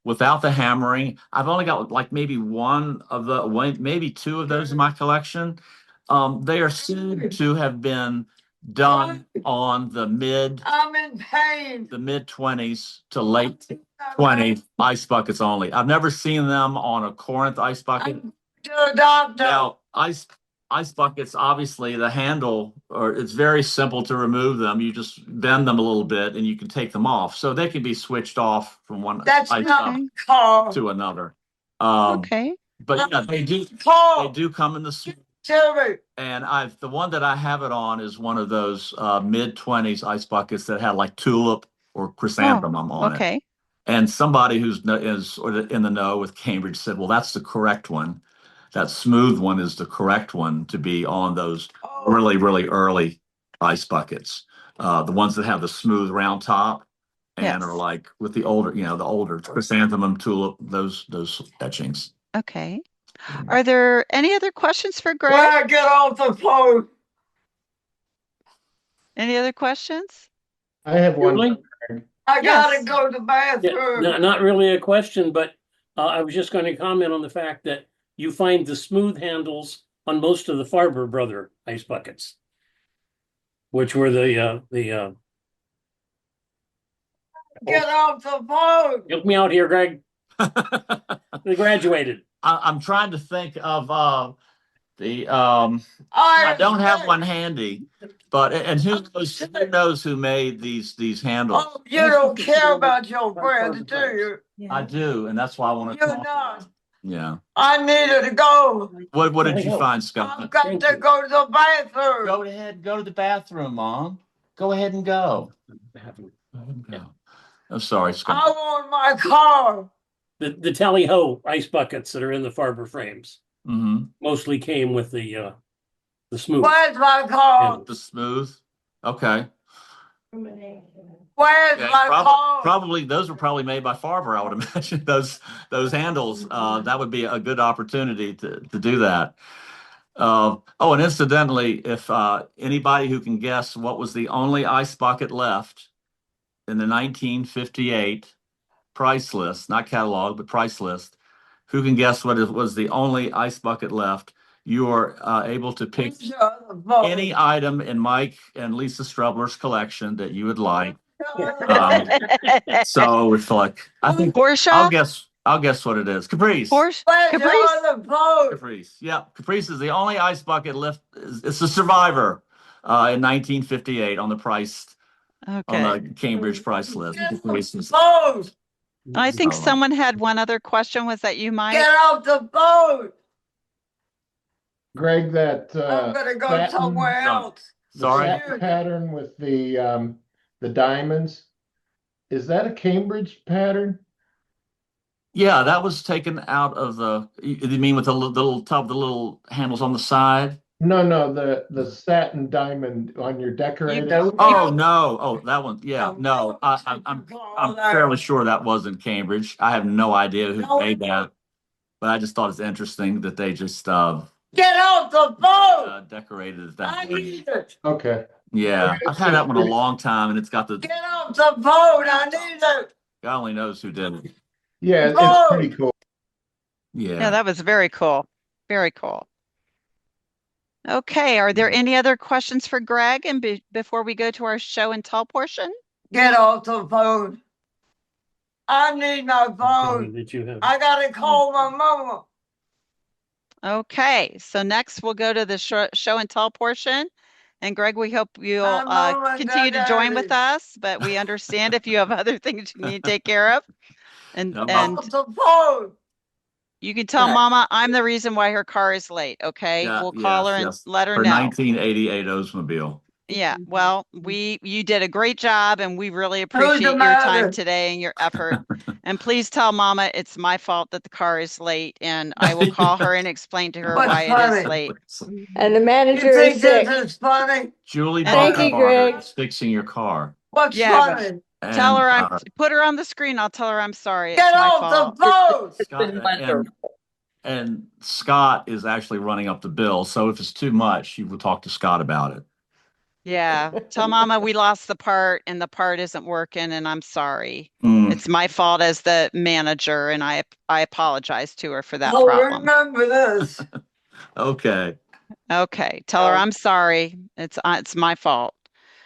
without the hammering. I've only got like maybe maybe two of those in my collection. They are said to have been done on the I'm in pain. mid 20s to late 20s ice buckets only. I've never seen them on a Corinth ice bucket. To the doctor. Now, ice buckets, obviously the handle, or it's very simple to remove them. You just bend them a little bit and you can take them off. So they can be switched off from one That's ice not tub car. to another. Okay. But yeah, they do Car. come in the Tell me. and the one that I have it on is one of those mid 20s ice buckets that had like tulip or chrysanthemum on it. Okay. And somebody who's in the know with Cambridge said, well, that's the correct one. That smooth one is the correct one to be on those really, really early ice buckets. The ones that have the smooth round top, and Yes. or like with the older, the older chrysanthemum, tulip, those etchings. Okay. Are there any other questions for Greg? Greg, get off the phone. Any other questions? I have one. Julie? I gotta Yes. go to the bathroom. Not really a question, but I was just going to comment on the fact that you find the smooth handles on most of the Farber brother ice buckets, which were the Get off the phone. help me out here, Greg. They graduated. I'm trying to think of the I don't have one handy, but and who knows who made these handles? Oh, you don't care about your friends, do you? I do, and that's why I want to You're talk. not. Yeah. I needed to go. What did you find, I've Scott? got to go to the bathroom. Go ahead, go to the bathroom, Mom. Go ahead and go. Go. I'm sorry, I Scott. want my car. The tally ho ice buckets that are in the Farber frames Mm-hmm. mostly came with the smooth. Where's my car? The smooth. Okay. Where's Yeah, my car? probably those were probably made by Farber, I would imagine. Those handles. That would be a good opportunity to do that. Oh, and incidentally, if anybody who can guess what was the only ice bucket left in the 1958 price list, not catalog, but price list, who can guess what it was the only ice bucket left? You are able to pick any item in Mike and Lisa Strubler's collection that you would like. So it's like, I think Portia? I'll guess what it is. Caprice. Caprice? Caprice. Yeah, Caprice is the only ice bucket left. It's a survivor in 1958 on the price on the Cambridge price list. Caprice is, I think someone had one other question. Was that you, Mike? Get off the boat. Greg, that I'm gonna go satin- somewhere else. the Sorry? satin pattern with the diamonds, is that a Cambridge pattern? Yeah, that was taken out of the. You mean with the little tub, the little handles on the side? No, the satin diamond on your decorator. Oh no! Oh, that one. Yeah, no. I'm fairly sure that wasn't Cambridge. I have no idea who made that, but I just thought it's interesting that they just get off the boat. Decorated it that I way. need it. Okay. Yeah, I've had that one a long time, and it's got the. Get off the boat. I need it. God only knows who did it. Yeah, it's pretty cool. Yeah, that was very cool. Very cool. Okay, are there any other questions for Greg and before we go to our show and tell portion? Get off the phone. I need my phone. I gotta call my mama. Okay, so next we'll go to the show and tell portion. And Greg, we hope you'll continue to join with us, but we understand if you have other things you need to take care of. And you can tell Mama I'm the reason why her car is late. Okay, Yeah, we'll call her and let her Her know. 1988 Oldsmobile. Yeah, well, you did a great job, and we really appreciate your time today and your effort. And please tell Mama it's my fault that the car is late, and I will call her and explain to her why it is late. And the manager is sick. It's funny. Julie Thank you, Greg. is fixing your car. What's funny? Tell her put her on the screen. I'll tell her I'm sorry. Get it's my off fault. the boat. It's been wonderful. And Scott is actually running up the bill. So if it's too much, you will talk to Scott about it. Yeah, tell Mama we lost the part and the part isn't working, and I'm sorry. Mm. It's my fault as the manager, and I apologize to her for that I'll problem. remember this. Okay. Okay, tell her I'm sorry. It's my fault.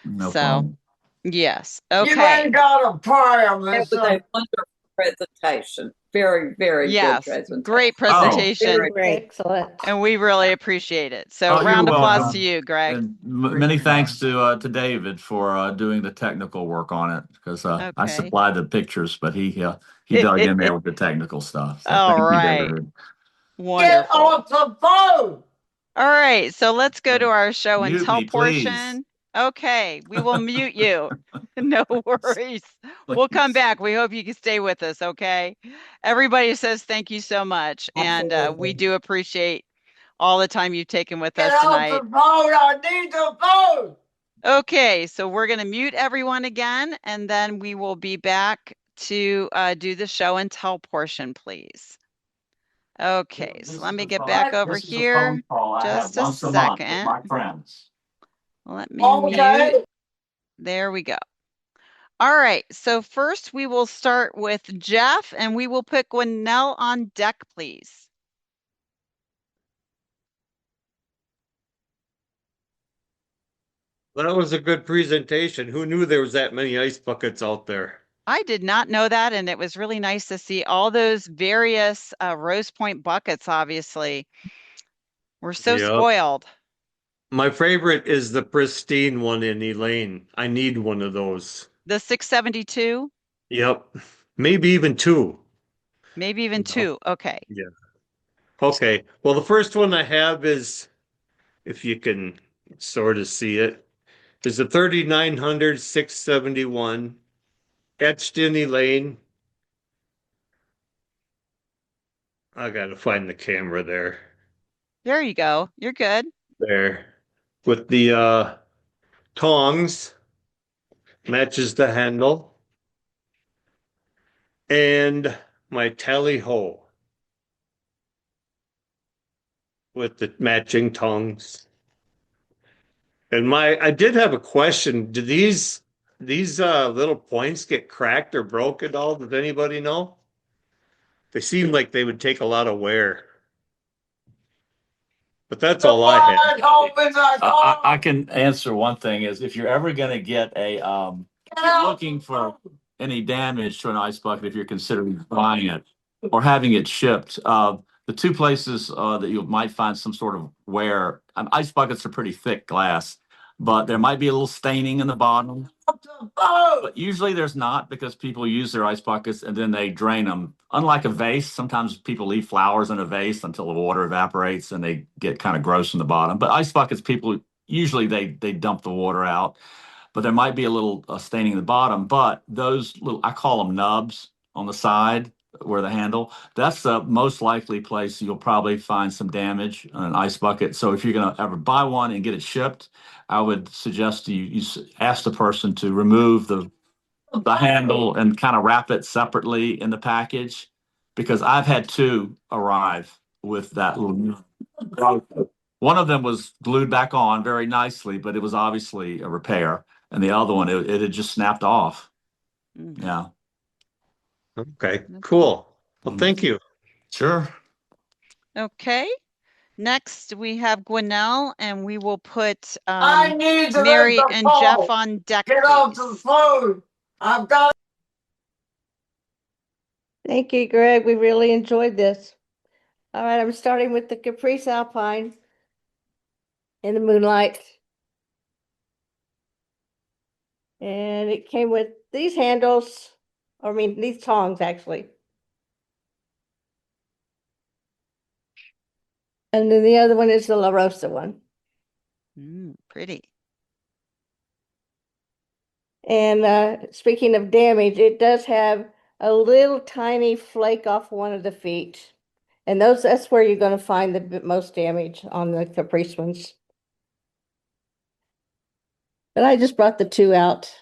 No problem. Yes. You Okay. ain't got a problem. It was a wonderful presentation. Very, very Yes. good presentation. Great presentation. Very great. Excellent. And we really appreciate it. So Oh, round you're of applause welcome. to you, Greg. And many thanks to David for doing the technical work on it, because I Okay. supplied the pictures, but he dug in there with the technical stuff. So All thank you, right. David. Wonderful. Get off the boat. All right, so let's go to our show and Mute tell me, please. portion. Okay, we will mute you. No worries. We'll come back. We hope you can stay with us, okay? Everybody says thank you so much, and we do appreciate all the time you've taken with Get us off tonight. the boat. I need the boat. Okay, so we're going to mute everyone again, and then we will be back to do the show and tell portion, please. Okay, so let me get back over This is a phone here. call I have Just a once a month with second. my friends. Let me mute. There we go. All right, so first we will start with Jeff, and we will put Gwinnell on deck, please. That was a good presentation. Who knew there was that many ice buckets out there? I did not know that, and it was really nice to see all those various Rose Point buckets, obviously. We're so Yep. spoiled. My favorite is the pristine one in Elaine. I need one of those. The 672? Yep. Maybe even two. Maybe even two. Okay. Yeah. Okay. Well, the first one I have is, if you can sort of see it, is the 3900 671 etched in Elaine. I gotta find the camera there. There you go. You're good. There. With the tongs, matches the handle. And my tally ho with the matching tongs. And I did have a question. Do these little points get cracked or broke at all? Does anybody know? They seem like they would take a lot of wear. But that's all I had. I can answer one thing is if you're ever going to get if you're looking for any damage to an ice bucket, if you're considering buying it or having it shipped, the two places that you might find some sort of wear, ice buckets are pretty thick glass, but there might be a little staining in the bottom. But usually there's not because people use their ice buckets and then they drain them. Unlike a vase, sometimes people leave flowers in a vase until the water evaporates and they get kind of gross in the bottom. But ice buckets, people usually they dump the water out, but there might be a little staining in the bottom. But those little, I call them nubs on the side where the handle, that's the most likely place you'll probably find some damage on an ice bucket. So if you're going to ever buy one and get it shipped, I would suggest you ask the person to remove the handle and kind of wrap it separately in the package because I've had two arrive with that little. One of them was glued back on very nicely, but it was obviously a repair, and the other one it had just snapped off. Yeah. Okay, cool. Well, thank you. Sure. Okay. Next, we have Gwinnell, and we will put I need to Mary make the and call. Jeff on deck, Get off the please. phone. I've got. Thank you, Greg. We really enjoyed this. All right, I'm starting with the Caprice Alpine in the moonlight. And it came with these handles, I mean, these tongs actually. And then the other one is the La Rosa one. Pretty. And speaking of damage, it does have a little tiny flake off one of the feet. And that's where you're going to find the most damage on the Caprice ones. But I just brought the two out.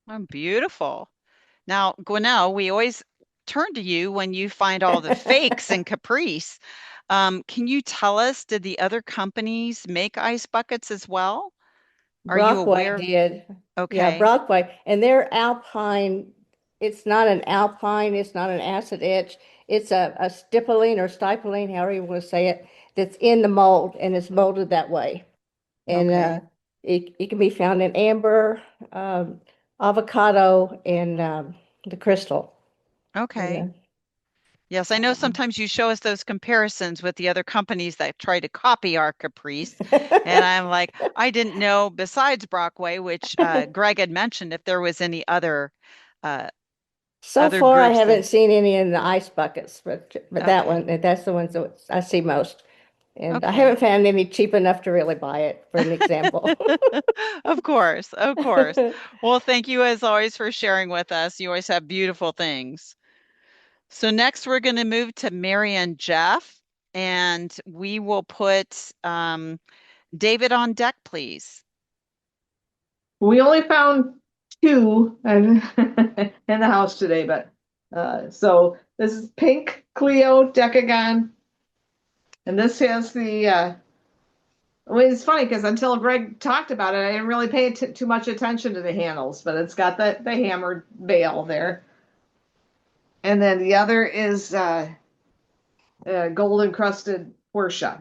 Oh, beautiful. Now, Gwinnell, we always turn to you when you find all the fakes in Caprice. Can you tell us, did the other companies make ice buckets as well? Are you aware? Brockway did. Okay. Yeah, Brockway. And their Alpine, it's not an Alpine, it's not an acid etch. It's a stippling or stippling, however you want to say it, that's in the mold and it's molded that way. And Okay. it can be found in amber, avocado, and the crystal. Okay. And, Yes, I know sometimes you show us those comparisons with the other companies that try to copy our Caprice. And I'm like, I didn't know besides Brockway, which Greg had mentioned, if there was any other So other far, I groups haven't that. seen any in the ice buckets, but that Okay. one, that's the ones that I see most. And I Okay. haven't found any cheap enough to really buy it, for an example. Of course, of course. Well, thank you as always for sharing with us. You always have beautiful things. So next we're going to move to Mary and Jeff, and we will put David on deck, please. We only found two in the house today, but so this is pink Clio Decagon. And this has the well, it's funny because until Greg talked about it, I didn't really pay too much attention to the handles, but it's got the hammered bail there. And then the other is gold encrusted Porsche.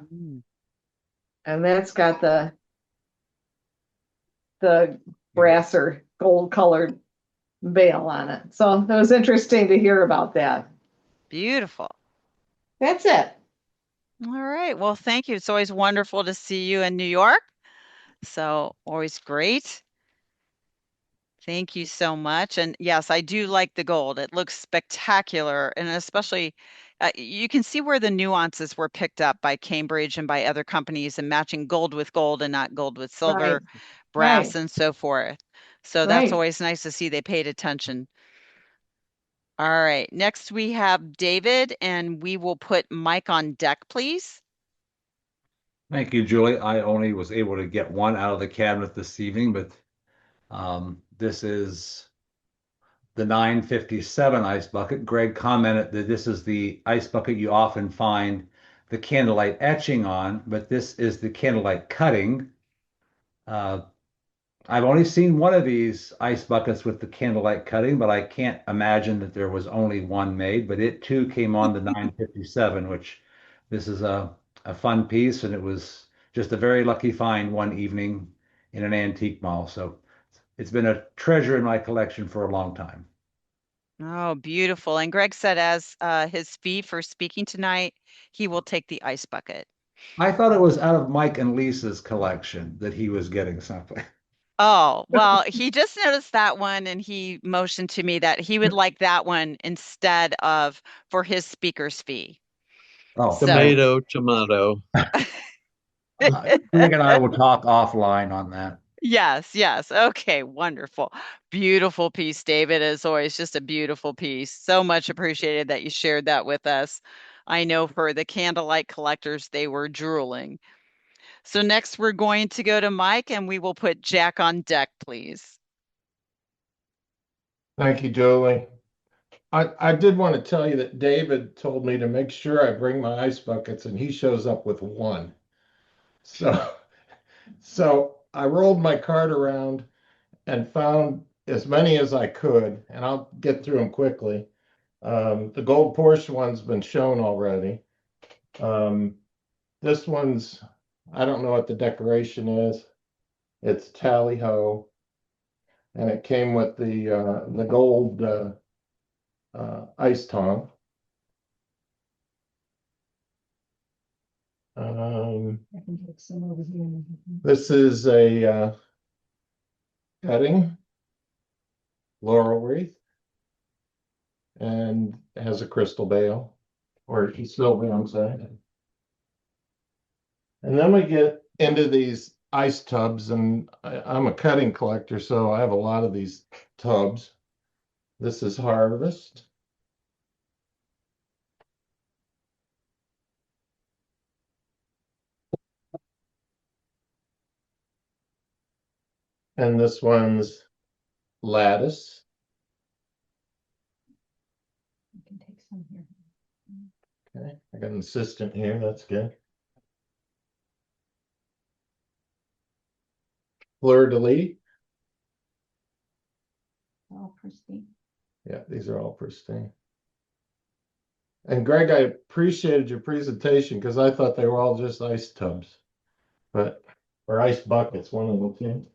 And that's got the brass or gold colored bail on it. So it was interesting to hear about that. Beautiful. That's it. All right. Well, thank you. It's always wonderful to see you in New York. So always great. Thank you so much. And yes, I do like the gold. It looks spectacular. And especially, you can see where the nuances were picked up by Cambridge and by other companies and matching gold with gold and not gold with silver, Right. brass, Right. and so forth. So that's Right. always nice to see they paid attention. All right. Next, we have David, and we will put Mike on deck, please. Thank you, Julie. I only was able to get one out of the cabinet this evening, but this is the 957 ice bucket. Greg commented that this is the ice bucket you often find the candlelight etching on, but this is the candlelight cutting. I've only seen one of these ice buckets with the candlelight cutting, but I can't imagine that there was only one made. But it too came on the 957, which this is a fun piece, and it was just a very lucky find one evening in an antique mall. So it's been a treasure in my collection for a long time. Oh, beautiful. And Greg said as his fee for speaking tonight, he will take the ice bucket. I thought it was out of Mike and Lisa's collection that he was getting something. Oh, well, he just noticed that one and he motioned to me that he would like that one instead of for his speaker's fee. Oh, So, Tomato, tomato. Greg and I will talk offline on that. yes, yes. Okay, wonderful. Beautiful piece, David. As always, just a beautiful piece. So much appreciated that you shared that with us. I know for the candlelight collectors, they were drooling. So next we're going to go to Mike and we will put Jack on deck, please. Thank you, Julie. I did want to tell you that David told me to make sure I bring my ice buckets, and he shows up with one. So, so I rolled my cart around and found as many as I could, and I'll get through them quickly. The gold Porsche one's been shown already. This one's, I don't know what the decoration is. It's tally ho, and it came with the gold ice tong. This is a cutting laurel wreath, and has a crystal bale or silver, I'm saying. And then we get into these ice tubs, and I'm a cutting collector, so I have a lot of these tubs. This is Harvest. And this one's Lattice. You can take some here. Okay, I got an assistant here, that's good. Fleur de lis. All pristine. Yeah, these are all pristine. And Greg, I appreciated your presentation because I thought they were all just ice tubs, but or ice buckets, one of them too.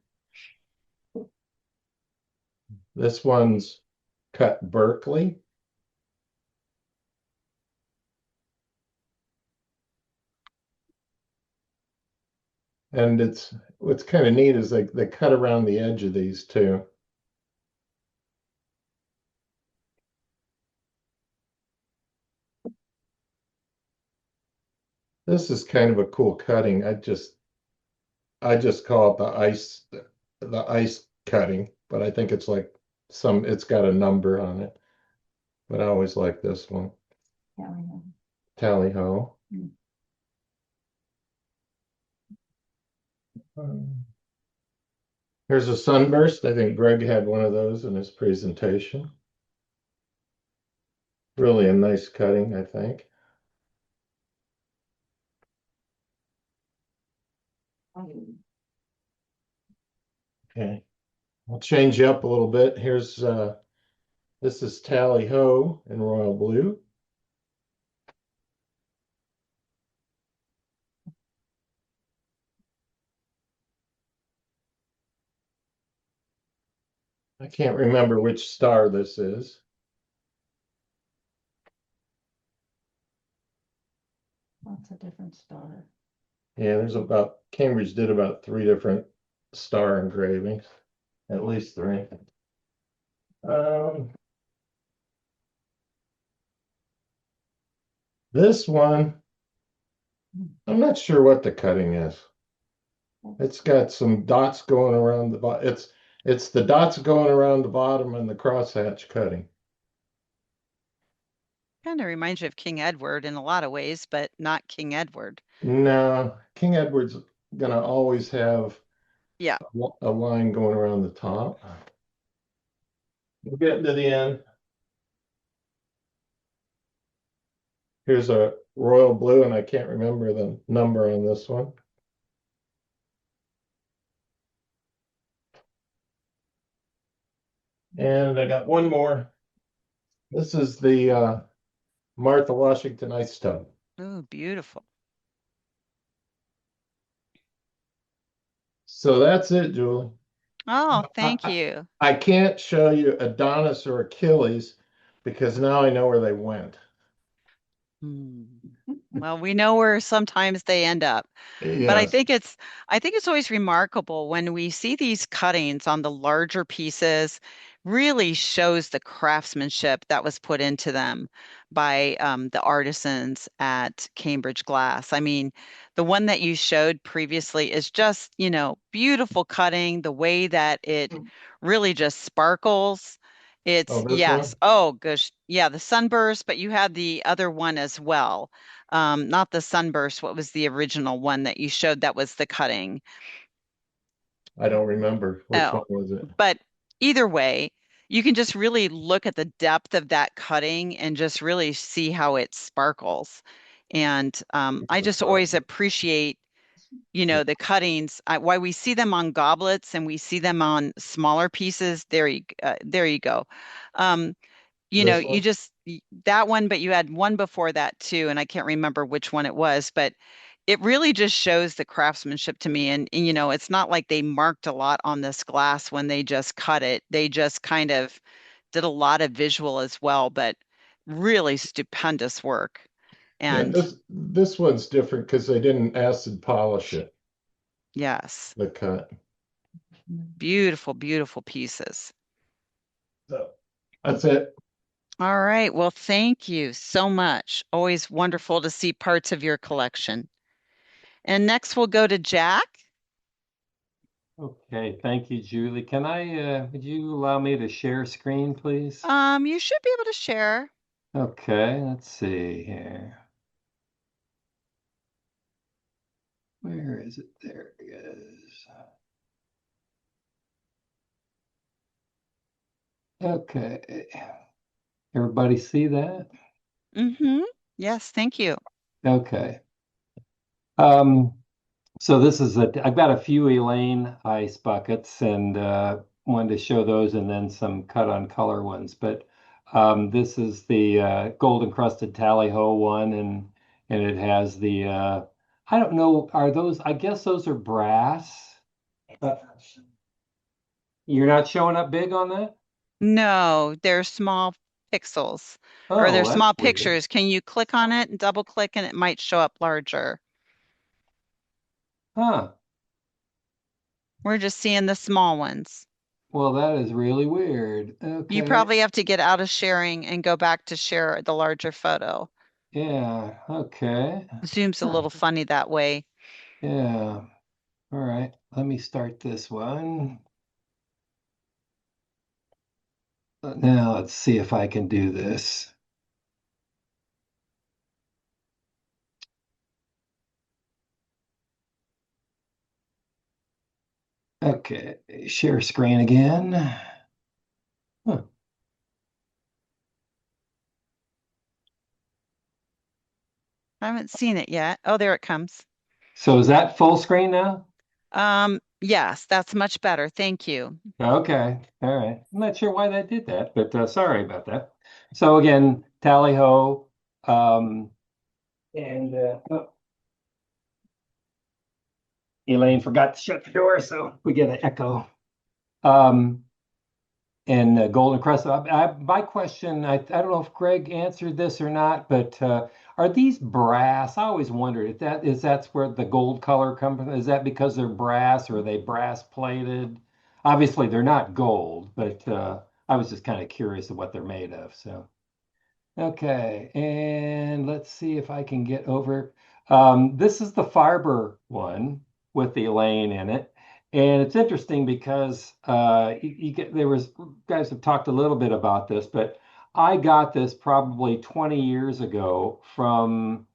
This one's cut Berkeley. And what's kind of neat is they cut around the edge of these too. This is kind of a cool cutting. I just call it the ice cutting, but I think it's like it's got a number on it. But I always like this one. Tally ho. Here's a sunburst. I think Greg had one of those in his presentation. Really a nice cutting, I think. Okay, I'll change you up a little bit. Here's this is Tally Ho in royal blue. I can't remember which star this is. That's a different star. Yeah, there's about, Cambridge did about 3 different star engravings, at least 3. Um, this one, I'm not sure what the cutting is. It's got some dots going around the bottom. It's the dots going around the bottom and the crosshatch cutting. Kind of reminds you of King Edward in a lot of ways, but not King Edward. No, King Edward's gonna always have Yeah. a line going around the top. We're getting to the end. Here's a royal blue, and I can't remember the number on this one. And I got one more. This is the Martha Washington Ice Tub. Oh, beautiful. So that's it, Julie. Oh, I, thank I, you. I can't show you Adonis or Achilles because now I know where they went. Hmm. Well, we know where sometimes they end up. But Yes. I think it's always remarkable when we see these cuttings on the larger pieces, really shows the craftsmanship that was put into them by the artisans at Cambridge Glass. I mean, the one that you showed previously is just, beautiful cutting, the way that it really just sparkles. Oh, It's this yes. one? Oh, gosh. Yeah, the sunburst, but you had the other one as well. Not the sunburst. What was the original one that you showed that was the cutting? I don't remember. Which one Oh, was it? but either way, you can just really look at the depth of that cutting and just really see how it sparkles. And I just always appreciate, the cuttings, why we see them on goblets and we see them on smaller pieces. There you go. Um, This you one? just that one, but you had one before that too, and I can't remember which one it was, but it really just shows the craftsmanship to me. And it's not like they marked a lot on this glass when they just cut it. They just kind of did a lot of visual as well, but really stupendous work. Yeah, And this one's different because they didn't acid polish it, yes, the cut. beautiful, beautiful pieces. So that's it. All right. Well, thank you so much. Always wonderful to see parts of your collection. And next we'll go to Jack. Okay, thank you, Julie. Would you allow me to share screen, please? You should be able to share. Okay, let's see here. Where is it? There it is. Okay. Everybody see that? Mm-hmm. Yes, thank you. Okay. Um, so I've got a few Elaine ice buckets and wanted to show those and then some cut on color ones. But this is the gold encrusted tally ho one and it has the I don't know, I guess those are brass. Uh, you're not showing up big on that? No, they're small pixels or they're Oh, that's small weird. pictures. Can you click on it and double click and it might show up larger? Huh. We're just seeing the small ones. Well, that is really weird. You Okay. probably have to get out of sharing and go back to share the larger photo. Yeah. Okay. Zoom's a Huh. little funny that way. Yeah. All right. Let me start this one. Now let's see if I can do this. Okay, share screen again. Huh. I haven't seen it yet. Oh, there it comes. So is that full screen now? Yes, that's much better. Thank you. Okay, all right. I'm not sure why that did that, but sorry about that. So again, tally ho, and oh, Elaine forgot to shut the door, so we get an echo. Um, and Golden Crest. My question, I don't know if Greg answered this or not, but are these brass? I always wondered if that's where the gold color comes from. Is that because they're brass or are they brass plated? Obviously, they're not gold, but I was just kind of curious of what they're made of. So. Okay, and let's see if I can get over. This is the Farber one with the Elaine in it. And it's interesting because you get there was guys have talked a little bit about this, but I got this probably 20 years ago from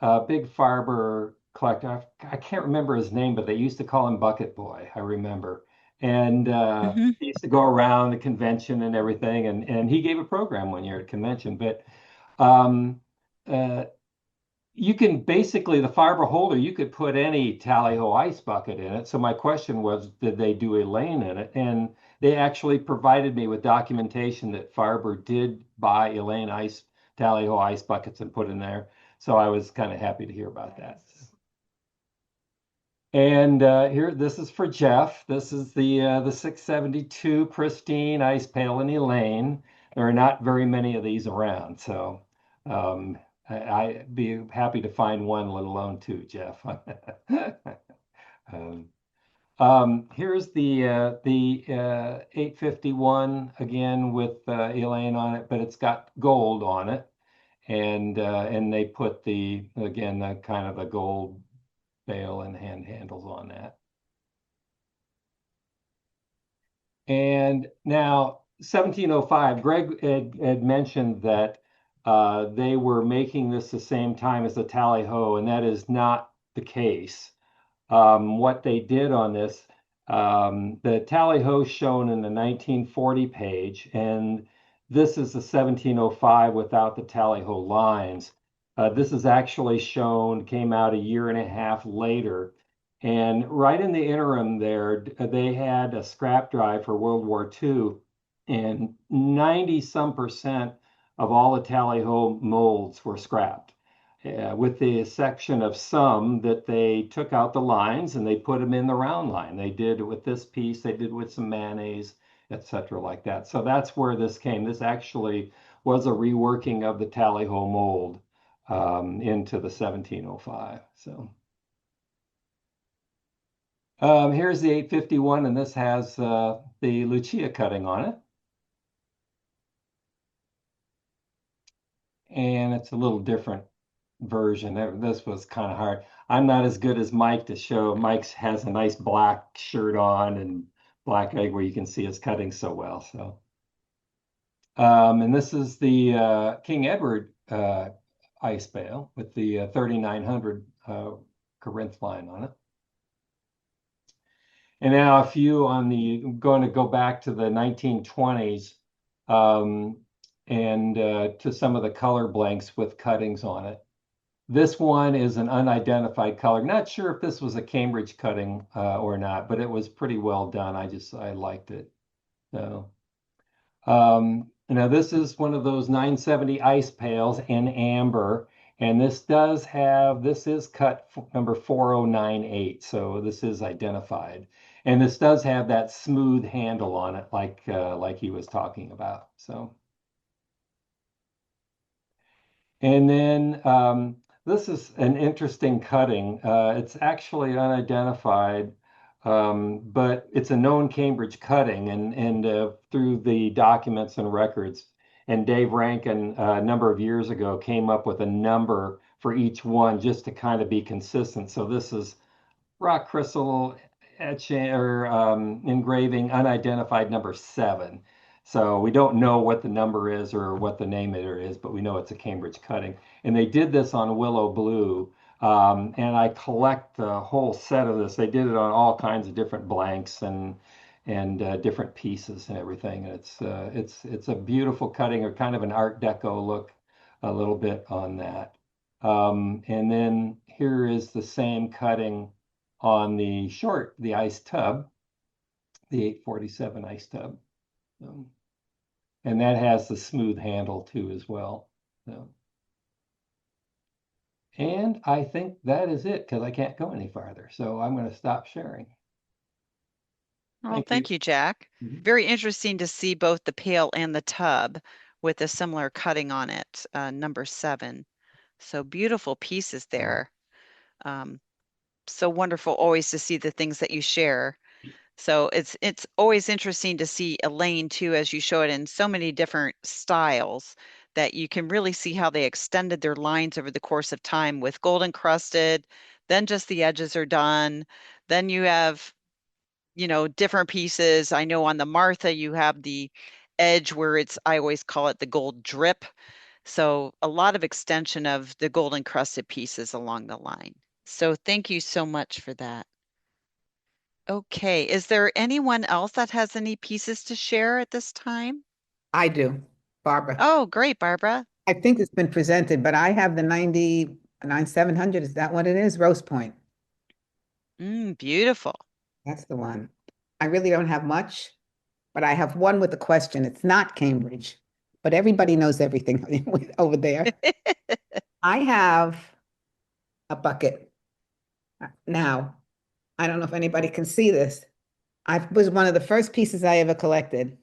a big Farber collector. I can't remember his name, but they used to call him Bucket Boy, I remember. And Hmm. he used to go around the convention and everything, and he gave a program one year at convention. But um, uh, you can basically the fiber holder, you could put any tally-ho ice bucket in it. So my question was, did they do a lane in it? And they actually provided me with documentation that Farber did buy Elaine ice tally-ho ice buckets and put in there. So I was kind of happy to hear about that. And here, this is for Jeff. This is the 672 pristine ice pail in Elaine. There are not very many of these around, so um, I'd be happy to find one, let alone two, Jeff. um, Here's the 851 again with Elaine on it, but it's got gold on it, and they put the again the kind of the gold bail and hand handles on that. And now 1705, Greg had mentioned that they were making this the same time as the tally ho, and that is not the case. What they did on this, the tally ho shown in the 1940 page, and this is the 1705 without the tally ho lines. This is actually shown, came out a year and a half later. And right in the interim there, they had a scrap drive for World War II, and 90 some percent of all the tally ho molds were scrapped with the exception of some that they took out the lines and they put them in the round line. They did with this piece, they did with some mayonnaise, etc., like that. So that's where this came. This actually was a reworking of the tally ho mold into the 1705. So here's the 851, and this has the Lucia cutting on it. And it's a little different version. This was kind of hard. I'm not as good as Mike to show. Mike has a nice black shirt on and black egg where you can see his cutting so well. So, and this is the King Edward ice bale with the 3900 Corinth line on it. And now a few on the, going to go back to the 1920s and to some of the color blanks with cuttings on it. This one is an unidentified color. Not sure if this was a Cambridge cutting or not, but it was pretty well done. I liked it. So, now this is one of those 970 ice pails in amber, and this is cut number 4098, so this is identified. And this does have that smooth handle on it, like he was talking about. So. And then this is an interesting cutting. It's actually unidentified, but it's a known Cambridge cutting, and through the documents and records. And Dave Rankin, a number of years ago, came up with a number for each one just to kind of be consistent. So this is rock crystal etching or engraving unidentified number 7. So we don't know what the number is or what the name it is, but we know it's a Cambridge cutting. And they did this on willow blue. And I collect the whole set of this. They did it on all kinds of different blanks and different pieces and everything. And it's a beautiful cutting, or kind of an Art Deco look, a little bit on that. And then here is the same cutting on the ice tub, the 847 ice tub. And that has the smooth handle too as well. So. And I think that is it, because I can't go any farther. So I'm going to stop sharing. Well, thank you, Jack. Very interesting to see both the pail and the tub with a similar cutting on it, number 7. So beautiful pieces there. So wonderful always to see the things that you share. So it's always interesting to see Elaine too, as you show it in so many different styles, that you can really see how they extended their lines over the course of time with gold encrusted, then just the edges are done. Then you have, different pieces. I know on the Martha, you have the edge where I always call it the gold drip. So a lot of extension of the gold encrusted pieces along the line. So thank you so much for that. Okay, is there anyone else that has any pieces to share at this time? I do, Barbara. Oh, great, Barbara. I think it's been presented, but I have the 99-700. Is that what it is? Rose Point. Beautiful. That's the one. I really don't have much, but I have one with a question. It's not Cambridge, but everybody knows everything over there. I have a bucket. Now, I don't know if anybody can see this. I was one of the first pieces I ever collected.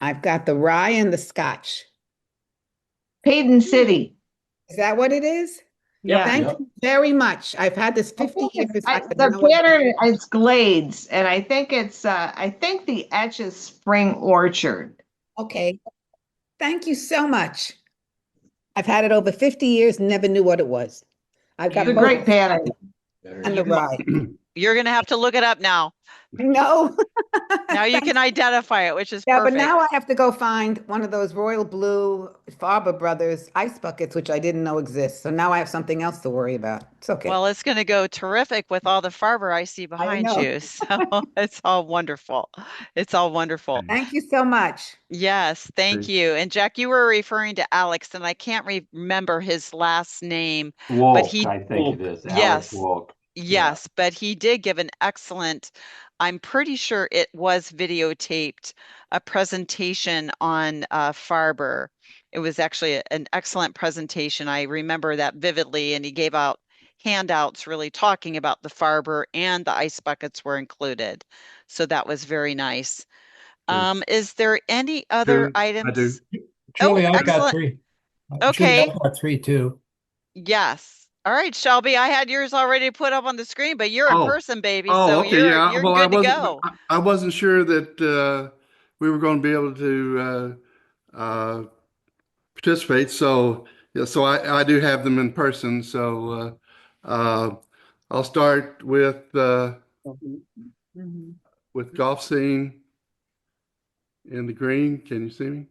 I've got the rye and the scotch. Hayden City. Is that what it is? Yeah. Thank you very much. I've had this 50 years. The pattern is Glades, and I think the etch is Spring Orchard. Okay. Thank you so much. I've had it over 50 years, never knew what it was. I've got a great pattern. And the rye. You're going to have to look it up now. No. Now you can identify it, which is Yeah, perfect. but now I have to go find one of those royal blue Farber Brothers ice buckets, which I didn't know exist. So now I have something else to worry about. It's okay. Well, it's going to go terrific with all the Farber I see behind you. So it's all wonderful. It's all wonderful. Thank you so much. Yes, thank you. And Jack, you were referring to Alex, and I can't remember his last name. Wolk, but he, I think it is. Yes. Alex Wolk. Yes, but he did give an excellent, I'm pretty sure it was videotaped, a presentation on Farber. It was actually an excellent presentation. I remember that vividly, and he gave out handouts really talking about the Farber, and the ice buckets were included. So that was very nice. Is there any other items? I do. Julie, I've got 3. Okay. Julie, I've got 3 too. Yes. All right, Shelby, I had yours already put up on the screen, but you're in person, baby. Oh, So okay, you're yeah. you're Well, good to go. I wasn't sure that we were going to be able to participate. So yeah, so I do have them in person. So I'll start with golf scene in the green. Can you see me?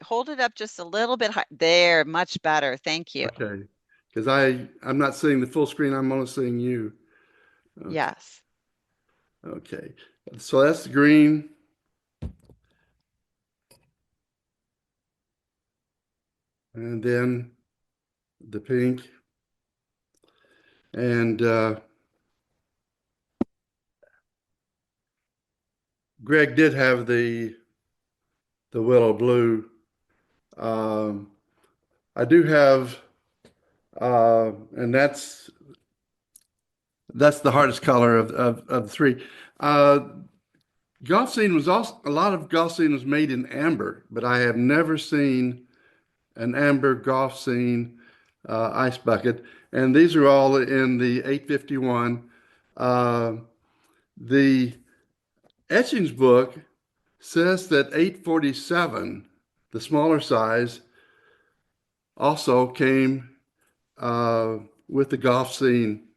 Hold it up just a little bit high. There, much better. Thank you. Okay, because I'm not seeing the full screen. I'm only seeing you. Okay. Yes. Okay, so that's the green. And then the pink. And Greg did have the willow blue. I do have, and that's the hardest color of the 3. Golf scene was also, a lot of golf scene was made in amber, but I have never seen an amber golf scene ice bucket. And these are all in the 851. The etchings book says that 847, the smaller size, also came with the golf scene,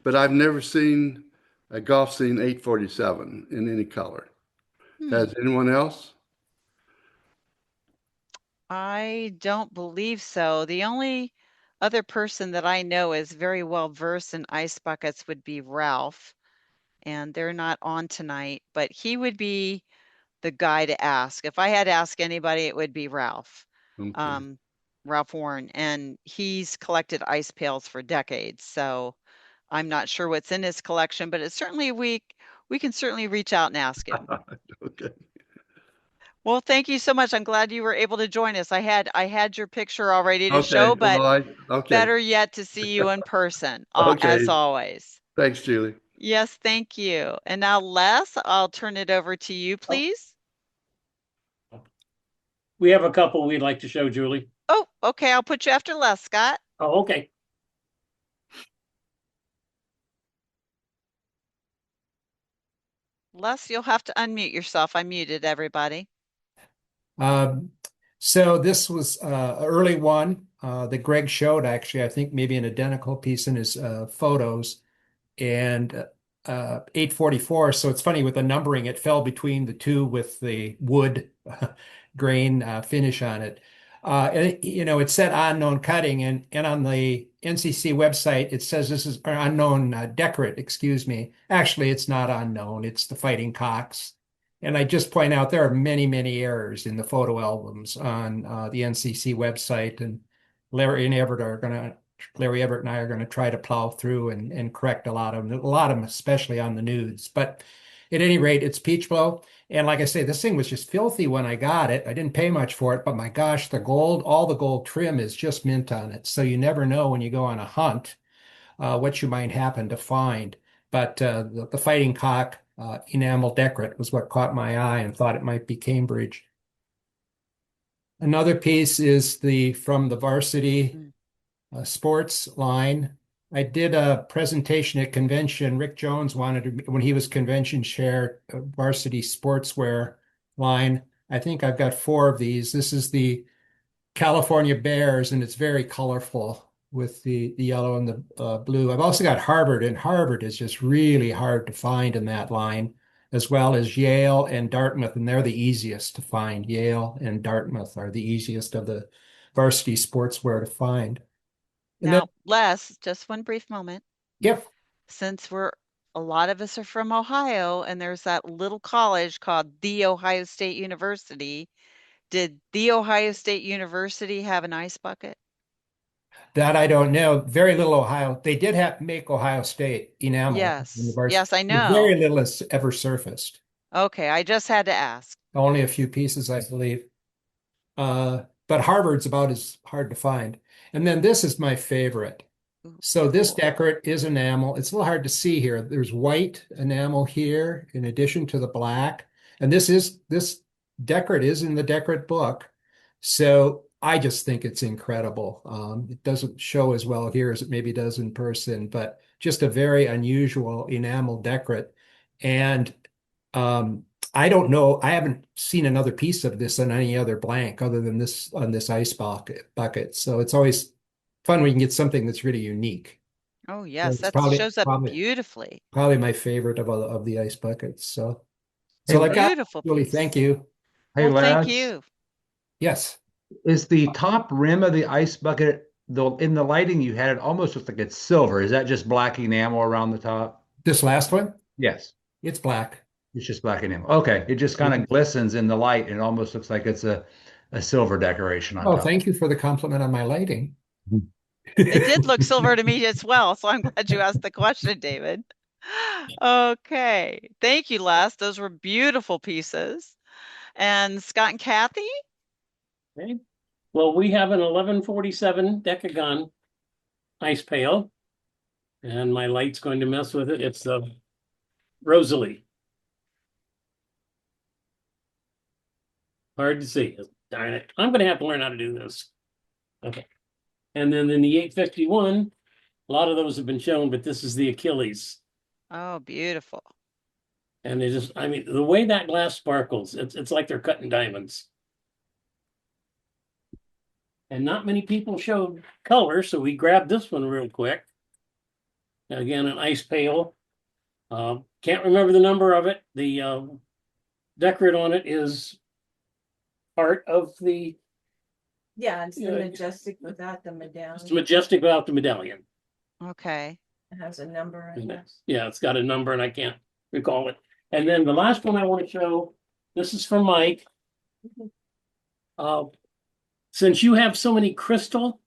but I've never seen a golf scene 847 in any color. Has anyone else? I don't believe so. The only other person that I know is very well versed in ice buckets would be Ralph, and they're not on tonight, but he would be the guy to ask. If I had to ask anybody, it would be Ralph. Okay. Ralph Warren, and he's collected ice pails for decades. So I'm not sure what's in his collection, but it's certainly we can certainly reach out and ask him. Okay. Well, thank you so much. I'm glad you were able to join us. I had your picture all ready to Okay. show, but Well, okay. better yet to see you in person, Okay. as always. Thanks, Julie. Yes, thank you. And now, Les, I'll turn it over to you, please. We have a couple we'd like to show, Julie. Oh, okay. I'll put you after Les, Scott. Oh, okay. Les, you'll have to unmute yourself. I muted everybody. So this was early one that Greg showed, actually, I think maybe an identical piece in his photos, and 844. So it's funny with the numbering, it fell between the two with the wood grain finish on it. And, it said unknown cutting, and on the NCC website, it says this is unknown decorate, excuse me. Actually, it's not unknown, it's the Fighting Cocks. And I just point out there are many, many errors in the photo albums on the NCC website, and Larry Everett and I are going to try to plow through and correct a lot of them, especially on the nudes. But at any rate, it's peach blow. And like I say, this thing was just filthy when I got it. I didn't pay much for it, but my gosh, all the gold trim is just mint on it. So you never know when you go on a hunt what you might happen to find. But the Fighting Cock enamel decorate was what caught my eye and thought it might be Cambridge. Another piece is from the varsity sports line. I did a presentation at convention. Rick Jones wanted to, when he was convention chair, varsity sportswear line. I think I've got 4 of these. This is the California Bears, and it's very colorful with the yellow and the blue. I've also got Harvard, and Harvard is just really hard to find in that line, as well as Yale and Dartmouth, and they're the easiest to find. Yale and Dartmouth are the easiest of the varsity sportswear to find. And now, Les, just one brief moment. Yep. Since a lot of us are from Ohio, and there's that little college called The Ohio State University. Did The Ohio State University have an ice bucket? That I don't know. Very little Ohio. They did make Ohio State enamel. Yes. Yes, I know. Very little has ever surfaced. Okay, I just had to ask. Only a few pieces, I believe. But Harvard's about as hard to find. And then this is my favorite. So this decorate is enamel. It's a little hard to see here. There's white enamel here in addition to the black. And this decorate is in the decorate book. So I just think it's incredible. It doesn't show as well here as it maybe does in person, but just a very unusual enamel decorate. And I don't know. I haven't seen another piece of this on any other blank other than this on this ice bucket. So it's always fun when you can get something that's really unique. Oh yes, So that shows up beautifully. Probably my favorite of the ice buckets. So like beautiful that, Julie, thank you. Hey, well, Les, thank you. Yes. Is the top rim of the ice bucket, though in the lighting you had it almost looks like it's silver. Is that just black enamel around the top? This last one? Yes. It's black. It's just black enamel. Okay. It just kind of glistens in the light and it almost looks like it's a silver decoration on top. Thank you for the compliment on my lighting. It did look silver to me as well, so I'm glad you asked the question, David. Okay. Thank you, Les. Those were beautiful pieces. And Scott and Kathy? Okay. Well, we have an 1147 decagon ice pail, and my light's going to mess with it. It's the Rosalie. Hard to see. Darn it. I'm going to have to learn how to do this. Okay. And then in the 851, a lot of those have been shown, but this is the Achilles. Oh, beautiful. And they just, I mean, the way that glass sparkles, it's like they're cutting diamonds. And not many people showed color, so we grabbed this one real quick. Again, an ice pail. Can't remember the number of it. The decorate on it is part of the Yeah, it's the Yeah. majestic without the It's medallion. majestic without the medallion. Okay. It has a number, I guess. Yeah, it's got a number and I can't recall it. And then the last one I want to show, this is from Mike. Since you have so many crystal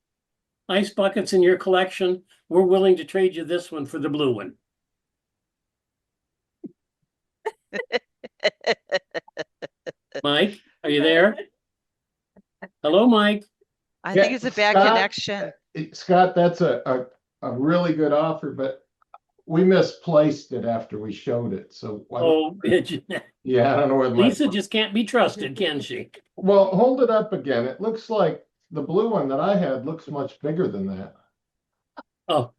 ice buckets in your collection, we're willing to trade you this one for the blue one. Mike, are you there? Hello, Mike. I Yeah, think it's a bad Scott, connection. Scott, that's a really good offer, but we misplaced it after we showed it. So Oh, yeah, I don't know where Lisa just can't be trusted, can she? Well, hold it up again. It looks like the blue one that I had looks much bigger than that. Oh,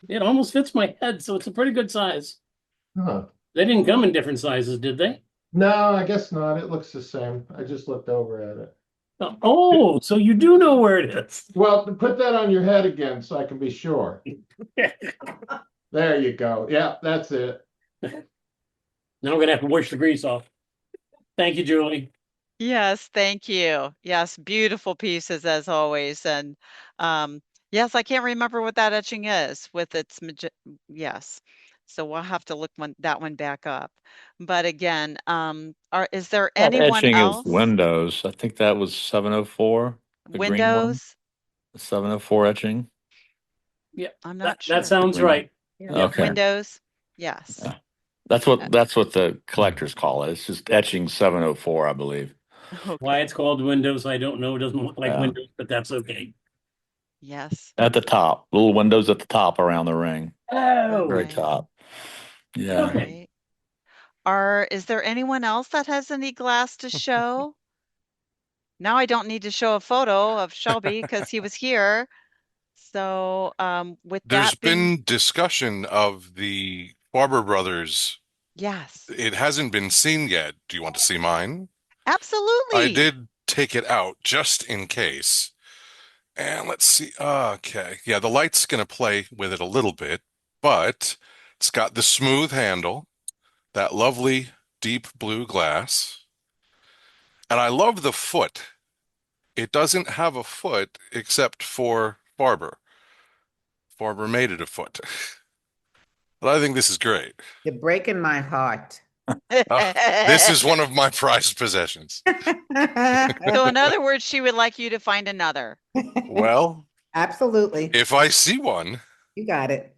it almost fits my head, so it's a pretty good size. Huh. They didn't come in different sizes, did they? No, I guess not. It looks the same. I just looked over at it. Oh, so you do know where it is. Well, put that on your head again so I can be sure. There you go. Yeah, that's it. Now we're gonna have to wash the grease off. Thank you, Julie. Yes, thank you. Yes, beautiful pieces as always. And yes, I can't remember what that etching is with its yes. So we'll have to look that one back up. But again, is there That anyone etching is else? Windows. I think that was 704, the green one, Windows? the 704 etching. Yeah, I'm not sure. that sounds right. Yeah, Okay. Windows? Yes. Yeah. That's what the collectors call it. It's just etching 704, I believe. Okay. Why it's called Windows, I don't know. It doesn't look like Yeah. Windows, but that's okay. Yes. At the top, little windows at the top around the ring. Oh, Very Okay. top. Yeah. okay. Is there anyone else that has any glass to show? Now I don't need to show a photo of Shelby because he was here. So with There's that being, been discussion of the Barber Brothers. yes, It hasn't been seen yet. Do you want to see mine? I absolutely. did take it out just in case. And let's see. Okay. Yeah, the light's going to play with it a little bit, but it's got the smooth handle, that lovely deep blue glass. And I love the foot. It doesn't have a foot except for Barber. Barber made it a foot. But I think this is great. You're breaking my heart. This is one of my prized possessions. So in other words, she would like you to find another. Well, Absolutely. if I see one, You got it.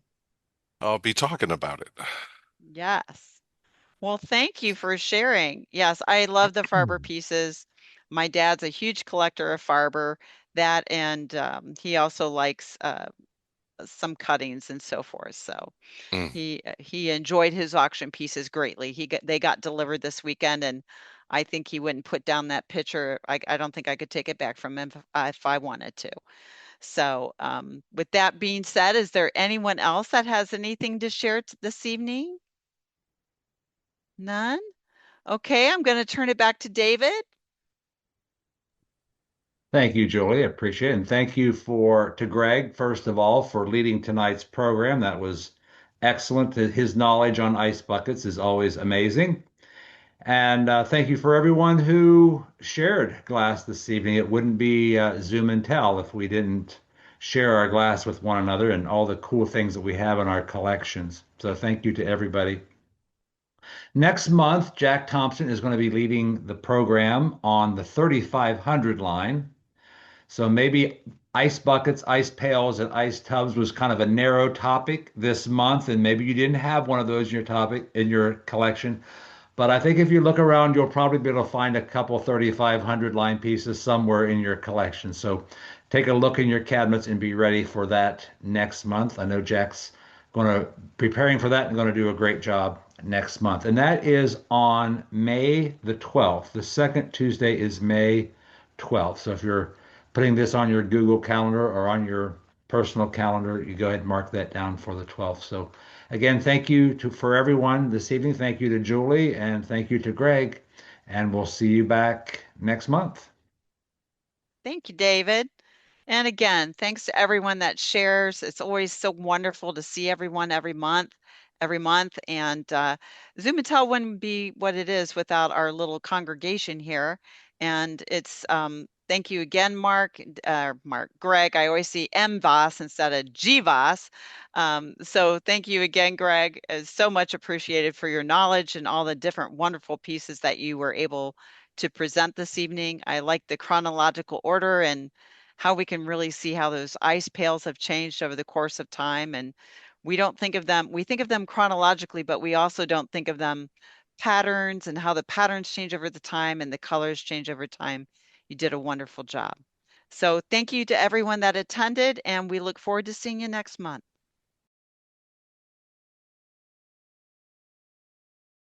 I'll be talking about it. Yes. Well, thank you for sharing. Yes, I love the Farber pieces. My dad's a huge collector of Farber. That and he also likes some cuttings and so forth. So he enjoyed his auction pieces greatly. They got delivered this weekend, and I think he wouldn't put down that picture. I don't think I could take it back from him if I wanted to. So with that being said, is there anyone else that has anything to share this evening? None? Okay, I'm going to turn it back to David. Thank you, Julie. I appreciate it. And thank you to Greg, first of all, for leading tonight's program. That was excellent. His knowledge on ice buckets is always amazing. And thank you for everyone who shared glass this evening. It wouldn't be Zoom and Tell if we didn't share our glass with one another and all the cool things that we have in our collections. So thank you to everybody. Next month, Jack Thompson is going to be leading the program on the 3500 line. So maybe ice buckets, ice pails, and ice tubs was kind of a narrow topic this month, and maybe you didn't have one of those in your collection. But I think if you look around, you'll probably be able to find a couple 3500 line pieces somewhere in your collection. So take a look in your cabinets and be ready for that next month. I know Jack's preparing for that and going to do a great job next month. And that is on May the 12th. The second Tuesday is May 12th. So if you're putting this on your Google Calendar or on your personal calendar, you go ahead and mark that down for the 12th. So again, thank you for everyone this evening. Thank you to Julie and thank you to Greg. And we'll see you back next month. Thank you, David. And again, thanks to everyone that shares. It's always so wonderful to see everyone every month. And Zoom and Tell wouldn't be what it is without our little congregation here. And it's thank you again, Greg. I always see M. Voss instead of G. Voss. So thank you again, Greg. It's so much appreciated for your knowledge and all the different wonderful pieces that you were able to present this evening. I like the chronological order and how we can really see how those ice pails have changed over the course of time. And we don't think of them, we think of them chronologically, but we also don't think of them patterns and how the patterns change over the time and the colors change over time. You did a wonderful job. So thank you to everyone that attended, and we look forward to seeing you next month.